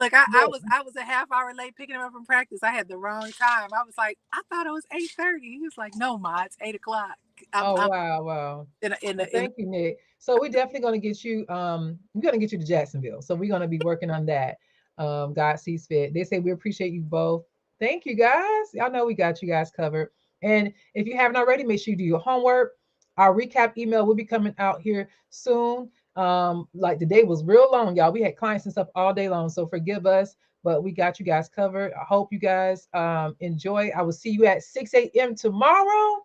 Like I But was I was a half hour late picking him up from practice. I had the wrong time. I was like, I thought it was 8:30. He was like, no, ma, it's 8 o'clock. oh I'm wow, wow. in a, Well, in a, thank you, Nick. So we're definitely gonna get you. We're gonna get you to Jacksonville. So we're gonna be working on that. God sees fit. They say we appreciate you both. Thank you, guys. Y'all know we got you guys covered. And if you haven't already, make sure you do your homework. Our recap email will be coming out here soon. Like the day was real long, y'all. We had clients and stuff all day long, so forgive us, but we got you guys covered. I hope you guys enjoy. I will see you at 6 a.m. tomorrow.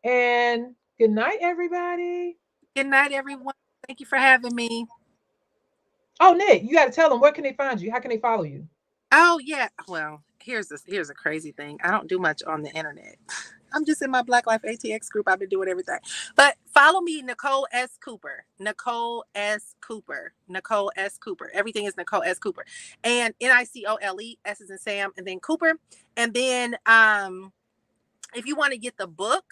And good night, everybody. good night, everyone. Thank you for having me. Oh, Nick, you got to tell them, where can they find you? How can they follow you? Oh yeah. Well, here's a crazy thing. I don't do much on the internet. I'm just in my Black Life ATX group. I've been doing everything. But follow me, Nicole S. Cooper. Nicole S. Cooper. Nicole S. Cooper. Everything is Nicole S. Cooper. And Nicole, S is in Sam, and then Cooper. And then if you want to get the book,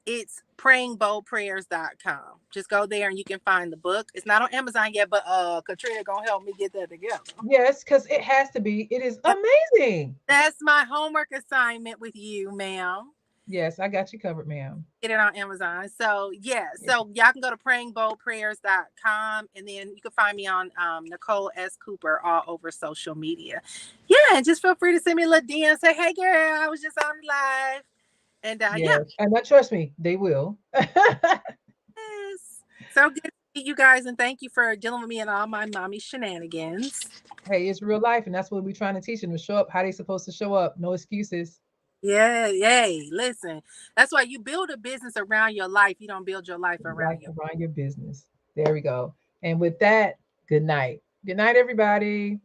it's prayingboldprayers.com. Just go there and you can find the book. It's not on Amazon yet, but Katrina gonna help me get that together. Yes, because it has to be. It is amazing. That's my homework assignment with you, ma'am. Yes, I got you covered, ma'am. Get it on Amazon. So yeah, so y'all can go to prayingboldprayers.com, and then you can find me on Nicole S. Cooper all over social media. Yeah, and just feel free to send me a little DM, say, hey girl, I was just on live. And yeah. Yes. And that, trust me, they will. Yes. So good to meet you guys, and thank you for dealing with me and all my mommy shenanigans. Hey, it's real life, and that's what we're trying to teach them, to show up how they supposed to show up. No excuses. Yeah, yay. Listen, that's why you build a business around your life. You don't build your life Right around your around your business. There we go. And with that, good night. Good night, everybody.